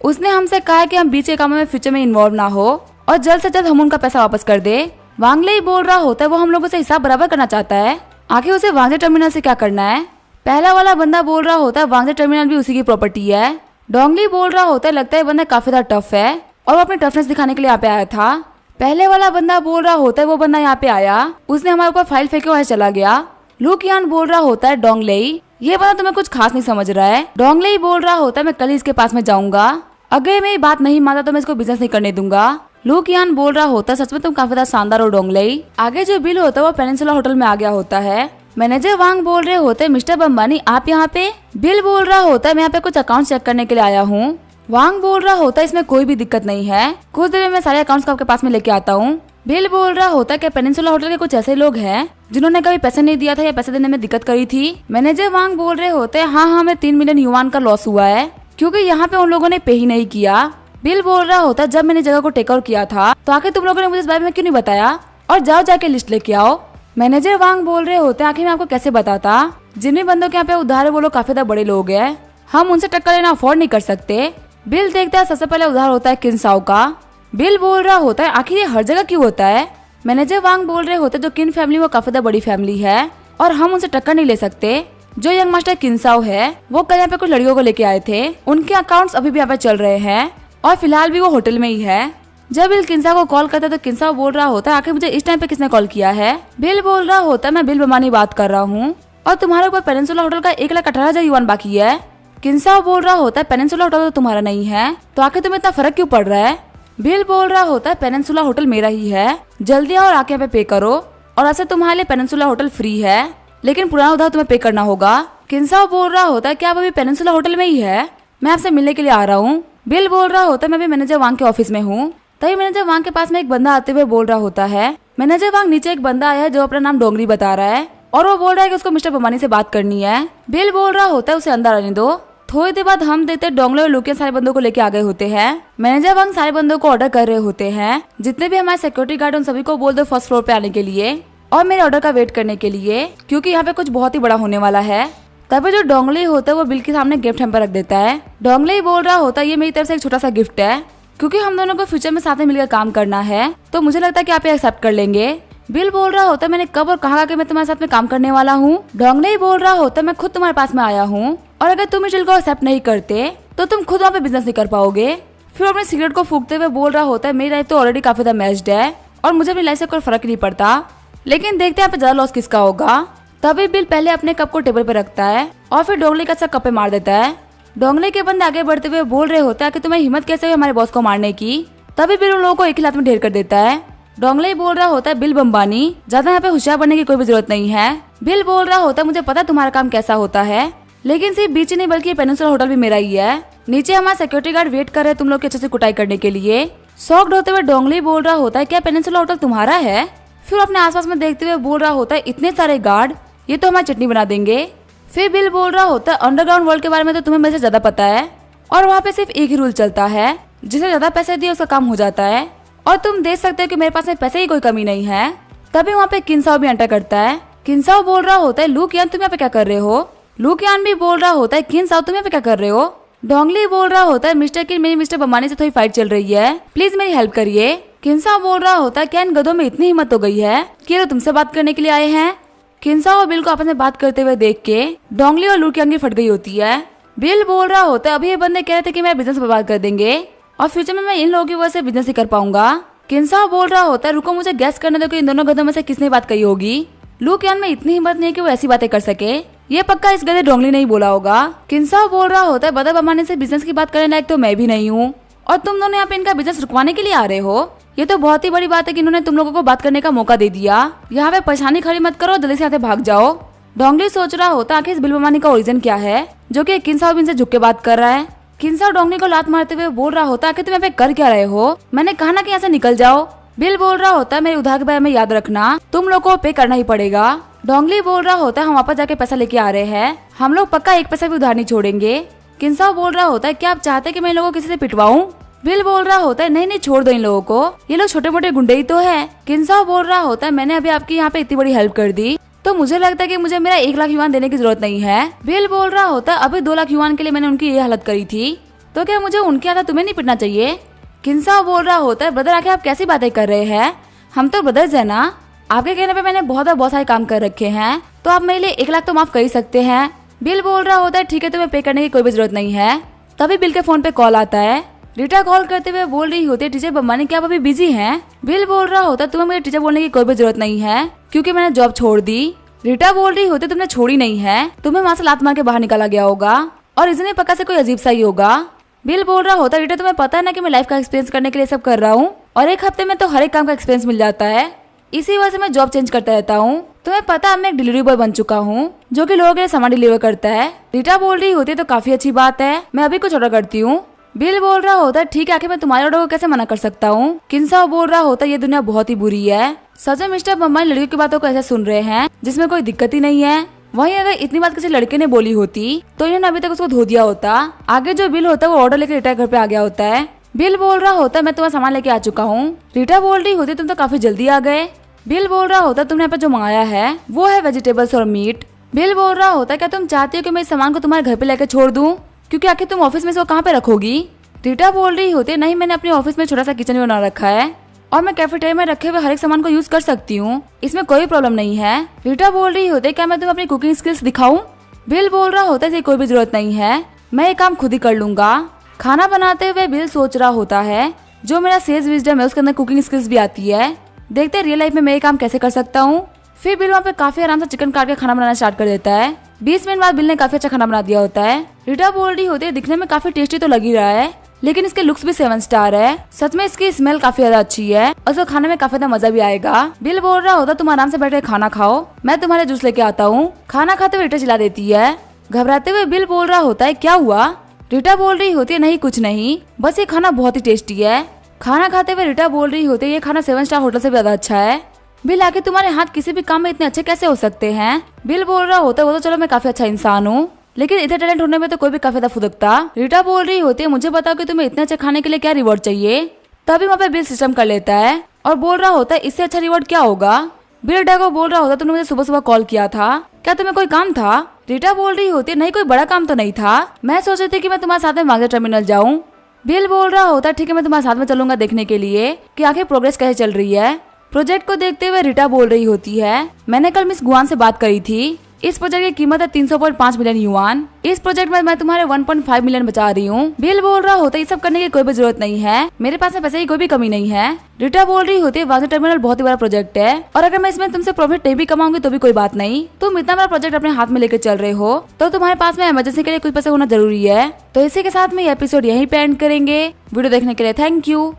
उसने हमसे कहा है कि हम बीच के कामों में फ्यूचर में इन्वॉल्व ना हो और जल्द से जल्द हम उनका पैसा वापस कर दे। वांगले ही बोल रहा होता है वो हम लोगों से हिसाब बराबर करना चाहता है, आखिर उसे वांगजे टर्मिनल से क्या करना है। पहला वाला बंदा बोल रहा होता है वांगजे टर्मिनल भी उसी की प्रॉपर्टी है। डोंगली बोल रहा होता है लगता है बंदा काफी ज्यादा टफ है और वो अपनी टफनेस दिखाने के लिए यहाँ पे आया था। पहले वाला बंदा बोल रहा होता है वो बंदा यहाँ पे आया, उसने हमारे ऊपर फाइल फेंके वहाँ चला गया। लुकियान बोल रहा होता है डोंगलेई ये बंदा तुम्हें कुछ खास नहीं समझ रहा है। डोंगलेई बोल रहा होता है मैं कल ही इसके पास में जाऊंगा, अगर मैं ये बात नहीं मानता तो मैं इसको बिजनेस नहीं करने दूंगा। लुकियान बोल रहा होता है सच में तुम काफी ज्यादा शानदार हो डोंगलेई। आगे जो बिल होता है वो पेनिनसुला होटल में आ गया होता है। मैनेजर वांग बोल रहे होते मिस्टर बम्बानी आप यहाँ पे। बिल बोल रहा होता है मैं यहाँ पे कुछ अकाउंट चेक करने के लिए आया हूँ। वांग बोल रहा होता है इसमें कोई भी दिक्कत नहीं है, कुछ देर में मैं सारे अकाउंट्स को आपके पास में लेके आता हूँ। बिल बोल रहा होता है कि पेनिनसुला होटल के कुछ ऐसे लोग हैं जिन्होंने कभी पैसे नहीं दिया था या पैसे देने में दिक्कत करी थी। मैनेजर वांग बोल रहे होते हैं हाँ हमें 3 मिलियन युआन का लॉस हुआ है क्योंकि यहाँ पे उन लोगों ने पे ही नहीं किया। बिल बोल रहा होता है जब मैंने जगह को टेक ओवर किया था तो आखिर तुम लोगों ने मुझे इस बारे में क्यों नहीं बताया, और जाओ जाके लिस्ट लेके आओ। मैनेजर वांग बोल रहे होते हैं आखिर मैं आपको कैसे बताता, जिन भी बंदों के यहाँ पे उधार है वो लोग काफी ज्यादा बड़े लोग हैं, हम उनसे टक्कर लेना अफोर्ड नहीं कर सकते। बिल देखता है सबसे पहले उधार होता है किनसाओ का। बिल बोल रहा होता है आखिर ये हर जगह क्यों होता है। मैनेजर वांग बोल रहे होते जो किन फैमिली वो काफी ज्यादा बड़ी फैमिली है और हम उनसे टक्कर नहीं ले सकते। जो यंग मास्टर किनसाओ है वो कल यहाँ पे कुछ लड़कियों को लेके आए थे। उनके अकाउंट्स अभी भी यहाँ पे चल रहे हैं और फिलहाल भी वो होटल में ही है। जब बिल किनसाओ को कॉल करता है तो किनसाओ बोल रहा होता है आखिर मुझे इस टाइम पे किसने कॉल किया है। बिल बोल रहा होता है मैं बिल बमानी बात कर रहा हूँ और तुम्हारे ऊपर पेनिनसुला होटल का 1,18,000 युआन बाकी है। किनसाओ बोल रहा होता है पेनिनसुला होटल तो तुम्हारा नहीं है तो आखिर तुम्हें इतना फर्क क्यों पड़ रहा है। बिल बोल रहा होता है पेनिनसुला होटल मेरा ही है, जल्दी आओ और आके यहाँ पे पे करो और ऐसे तुम्हारे लिए पेनिनसुला होटल फ्री है लेकिन पुराना उधार तुम्हें पे करना होगा। किनसाओ बोल रहा होता है क्या आप अभी पेनिनसुला होटल में ही है, मैं आपसे मिलने के लिए आ रहा हूँ। बिल बोल रहा होता है मैं भी मैनेजर वांग के ऑफिस में हूँ। तभी मैनेजर वांग के पास में एक बंदा आते हुए बोल रहा होता है। मैनेजर वांग नीचे एक बंदा आया है जो अपना नाम डोंगरी बता रहा है और वो बोल रहा है कि उसको मिस्टर बमानी से बात करनी है। बिल बोल रहा होता है उसे अंदर आने दो। थोड़ी देर बाद हम देखते डोंगले और लुकियन सारे बंदों को लेके आ गए होते हैं। मैनेजर वांग सारे बंदों को ऑर्डर कर रहे होते हैं, जितने भी हमारे सिक्योरिटी गार्ड उन सभी को बोल दो फर्स्ट फ्लोर पे आने के लिए और मेरे ऑर्डर का वेट करने के लिए, क्योंकि यहाँ पे कुछ बहुत ही बड़ा होने वाला है। तभी जो डोंगले होता है वो बिल के सामने गिफ्ट हैम्पर रख देता है। डोंगले बोल रहा होता है ये मेरी तरफ से एक छोटा सा गिफ्ट है, क्योंकि हम दोनों को फ्यूचर में साथ में मिलकर काम करना है तो मुझे लगता है कि आप ये एक्सेप्ट कर लेंगे। बिल बोल रहा होता है मैंने कब और कहा कि मैं तुम्हारे साथ में काम करने वाला हूँ। डोंगले बोल रहा होता है मैं खुद तुम्हारे पास में आया हूँ और अगर तुम इस डील को एक्सेप्ट नहीं करते तो तुम खुद वहाँ पे बिजनेस नहीं कर पाओगे। फिर अपने सिगरेट को फूकते हुए बोल रहा होता है मेरी लाइफ तो ऑलरेडी काफी ज्यादा मैच्ड है और मुझे अपनी लाइफ से कोई फर्क नहीं पड़ता, लेकिन देखते हैं यहाँ पे ज्यादा लॉस किसका होगा। तभी बिल पहले अपने कप को टेबल पे रखता है और फिर डोंगले का कप पे मार देता है। डोंगले के बंदे आगे बढ़ते हुए बोल रहे होता है कि तुम्हें हिम्मत कैसे हुई हमारे बॉस को मारने की। तभी बिल उन लोगों को एक ही लात में ढेर कर देता है। डोंगले बोल रहा होता है बिल बम्बानी ज्यादा यहाँ पे होशियार बनने की कोई भी जरूरत नहीं है। बिल बोल रहा होता है मुझे पता तुम्हारा काम कैसा होता है, लेकिन सिर्फ बीच नहीं बल्कि पेनिनसुला होटल भी मेरा ही है। नीचे हमारा सिक्योरिटी गार्ड वेट कर रहे हैं तुम लोग की अच्छे से कुटाई करने के लिए। शॉक्ड होते हुए डोंगले बोल रहा होता है क्या पेनिनसुला होटल तुम्हारा है। फिर अपने आसपास में देखते हुए बोल रहा होता है इतने सारे गार्ड ये तो हमारी चटनी बना देंगे। फिर बिल बोल रहा होता है अंडरग्राउंड वर्ल्ड के बारे में तो तुम्हें मेरे से ज्यादा पता है और वहाँ पे सिर्फ एक ही रूल चलता है, जिसे ज्यादा पैसे दिए उसका काम हो जाता है और तुम देख सकते हो कि मेरे पास में पैसे की कोई कमी नहीं है। तभी वहाँ पे किनसाओ भी एंटर करता है। किनसाओ बोल रहा होता है लुकियन तुम यहाँ पे क्या कर रहे हो। लुकियन भी बोल रहा होता है किनसाओ तुम यहाँ पे क्या कर रहे हो। डोंगली बोल रहा होता है मिस्टर किन मेरी मिस्टर बमानी से थोड़ी फाइट चल रही है, प्लीज मेरी हेल्प करिए। किनसाओ बोल रहा होता है क्या इन गधों में इतनी हिम्मत हो गई है कि ये तुमसे बात करने के लिए आए हैं। किनसाओ और बिल को आपस में बात करते हुए देख के डोंगली और लुकियन की फट गई होती है। बिल बोल रहा होता है अभी ये बंदे कह रहे थे कि मेरा बिजनेस बर्बाद कर देंगे और फ्यूचर में मैं इन लोगों की वजह से बिजनेस ही कर पाऊंगा। किनसाओ बोल रहा होता है रुको मुझे गैस करने दो कि इन दोनों गधों में से किसने बात कही होगी। लुकियन में इतनी हिम्मत नहीं है कि वो ऐसी बातें कर सके, ये पक्का इस गधे डोंगली नहीं बोला होगा। किनसाओ बोल रहा होता है बदर बमाने से बिजनेस की बात करने लायक तो मैं भी नहीं हूँ और तुम दोनों यहाँ पे इनका बिजनेस रुकवाने के लिए आ रहे हो। ये तो बहुत ही बड़ी बात है कि इन्होंने तुम लोगों को बात करने का मौका दे दिया। यहाँ पे परेशानी खड़ी मत करो, जल्दी से यहाँ से भाग जाओ। डोंगली सोच रहा होता आखिर इस बिल बमानी का ओरिजिन क्या है जो कि किनसाओ बिन से झुक के बात कर रहा है। किनसाओ डोंगली को लात मारते हुए बोल रहा होता आखिर तुम यहाँ पे कर क्या रहे हो, मैंने कहा ना कि यहाँ से निकल जाओ। बिल बोल रहा होता है मेरे उधार के बारे में याद रखना, तुम लोग को पे करना ही पड़ेगा। डोंगली बोल रहा होता है हम वापस जाके पैसा लेके आ रहे हैं, हम लोग पक्का एक पैसा भी उधार नहीं छोड़ेंगे। किनसाओ बोल रहा होता है क्या आप चाहते हैं कि मैं इन लोगों को किसी से पिटवाऊं। बिल बोल रहा होता है नहीं नहीं छोड़ दो इन लोगों को, ये लोग छोटे मोटे गुंडे ही तो है। किनसाओ बोल रहा होता है मैंने अभी आपकी यहाँ पे इतनी बड़ी हेल्प कर दी तो मुझे लगता है कि मुझे मेरा 1 लाख युआन देने की जरूरत नहीं है। बिल बोल रहा होता है अभी 2 लाख युआन के लिए मैंने उनकी ये हालत करी थी तो क्या मुझे उनके आधा तुम्हें नहीं पिटना चाहिए। किनसाओ बोल रहा होता है ब्रदर आखिर आप कैसी बातें कर रहे हैं, हम तो ब्रदर्स है ना, आपके कहने पे मैंने बहुत सारे काम कर रखे हैं तो आप मेरे लिए 1 लाख तो माफ कर ही सकते हैं। बिल बोल रहा होता है ठीक है तुम्हें पे करने की कोई भी जरूरत नहीं है। तभी बिल के फोन पे कॉल आता है। रीटा कॉल करते हुए बोल रही होती है टीचर बम्बानी क्या आप अभी बिजी हैं। बिल बोल रहा होता है तुम्हें मुझे टीचर बोलने की कोई भी जरूरत नहीं है क्योंकि मैंने जॉब छोड़ दी। रीटा बोल रही होती तुमने छोड़ी नहीं है, तुम्हें वहाँ से लात मार के बाहर निकाला गया होगा और इसने पक्का से कोई अजीब सा ही होगा। बिल बोल रहा होता है रीटा तुम्हें पता है ना कि मैं लाइफ का एक्सपीरियंस करने के लिए सब कर रहा हूँ और 1 हफ्ते में तो हर एक काम का एक्सपीरियंस मिल जाता है, इसी वजह से मैं जॉब चेंज करता रहता हूँ। तुम्हें पता है मैं एक डिलीवरी बॉय बन चुका हूँ जो कि लोगों के लिए सामान डिलीवर करता है। रीटा बोल रही होती है तो काफी अच्छी बात है, मैं अभी कुछ ऑर्डर करती हूँ। बिल बोल रहा होता है ठीक है आखिर मैं तुम्हारे ऑर्डर को कैसे मना कर सकता हूँ। किनसाओ बोल रहा होता है ये दुनिया बहुत ही बुरी है, सच में मिस्टर बम्बानी लड़कियों की बातों को ऐसे सुन रहे हैं जिसमें कोई दिक्कत ही नहीं है। वहीं अगर इतनी बात किसी लड़के ने बोली होती तो इन्होंने अभी तक उसको धो दिया होता। आगे जो बिल होता है वो ऑर्डर लेकर रीटा घर पे आ गया होता है। बिल बोल रहा होता है मैं तुम्हारा सामान लेके आ चुका हूँ। रीटा बोल रही होती तुम तो काफी जल्दी आ गए। बिल बोल रहा होता है तुमने यहाँ पे जो मंगाया है वो है वेजिटेबल्स और मीट। बिल बोल रहा होता है क्या तुम चाहती हो कि मैं इस सामान को तुम्हारे घर पे लेकर छोड़ दूं, क्योंकि आखिर तुम ऑफिस में इसको कहाँ पे रखोगी। रीटा बोल रही होती है नहीं मैंने अपने ऑफिस में छोटा सा किचन बना रखा है और मैं कैफेटेरिया में रखे हुए हर एक सामान को यूज कर सकती हूँ, इसमें कोई प्रॉब्लम नहीं है। रीटा बोल रही होती है क्या मैं तुम्हें अपनी कुकिंग स्किल्स दिखाऊं। बिल बोल रहा होता है कोई भी जरूरत नहीं है, मैं ये काम खुद ही कर लूंगा। खाना बनाते हुए बिल सोच रहा होता है जो मेरा सेज विजडम है उसके अंदर कुकिंग स्किल्स भी आती है, देखते हैं रियल लाइफ में मैं ये काम कैसे कर सकता हूँ। फिर बिल वहाँ पे काफी आराम से चिकन काट के खाना बनाना स्टार्ट कर देता है। 20 मिनट बाद बिल ने काफी अच्छा खाना बना दिया होता है। रीटा बोल रही होती है दिखने में काफी टेस्टी तो लग ही रहा है, लेकिन इसके लुक्स भी 7 स्टार है। सच में इसकी स्मेल काफी ज्यादा अच्छी है और इसको खाने में काफी ज्यादा मजा भी आएगा। बिल बोल रहा होता तुम आराम से बैठ के खाना खाओ, मैं तुम्हारे जूस लेके आता हूँ। खाना खाते हुए रीटा चिल्ला देती है। घबराते हुए बिल बोल रहा होता है क्या हुआ? रीटा बोल रही होती है नहीं कुछ नहीं, बस ये खाना बहुत ही टेस्टी है। खाना खाते हुए रीटा बोल रही होती है ये खाना 7 स्टार होटल से भी ज्यादा अच्छा है। बिल आके तुम्हारे हाथ किसी भी काम में इतने अच्छे कैसे हो सकते हैं? बिल बोल रहा होता है वो तो चलो मैं काफी अच्छा इंसान हूँ, लेकिन इतने टैलेंट होने में तो कोई भी काफी ज्यादा फुदकता। रीटा बोल रही होती है मुझे बताओ कि तुम्हें इतने अच्छे खाने के लिए क्या रिवॉर्ड चाहिए? तभी वहाँ पे बिल सिस्टम कर लेता है और बोल रहा होता है इससे अच्छा रिवॉर्ड क्या होगा? बिल रीटा को बोल रहा होता तुमने मुझे सुबह सुबह कॉल किया था, क्या तुम्हें कोई काम था? रीटा बोल रही होती है नहीं कोई बड़ा काम तो नहीं था, मैं सोच रही थी कि मैं तुम्हारे साथ में वागजर टर्मिनल जाऊँ। बिल बोल रहा होता है ठीक है मैं तुम्हारे साथ में चलूंगा देखने के लिए कि आखिर प्रोग्रेस कैसे चल रही है। प्रोजेक्ट को देखते हुए रीटा बोल रही होती है मैंने कल मिस गुआन से बात करी थी, इस प्रोजेक्ट की कीमत है 300.5 मिलियन युआन। इस प्रोजेक्ट में मैं तुम्हारे 1.5 मिलियन बचा रही हूँ। बिल बोल रहा होता है ये सब करने की कोई भी जरूरत नहीं है, मेरे पास में पैसे की कोई भी कमी नहीं है। रीटा बोल रही होती है वागजर टर्मिनल बहुत ही बड़ा प्रोजेक्ट है और अगर मैं इसमें तुमसे प्रॉफिट नहीं भी कमाऊंगी तो भी कोई बात नहीं, तुम इतना बड़ा प्रोजेक्ट अपने हाथ में लेकर चल रहे हो तो तुम्हारे पास में इमरजेंसी के लिए कुछ पैसे होना जरूरी है। तो इसी के साथ में ये एपिसोड यहीं पे एंड करेंगे। वीडियो देखने के लिए थैंक यू।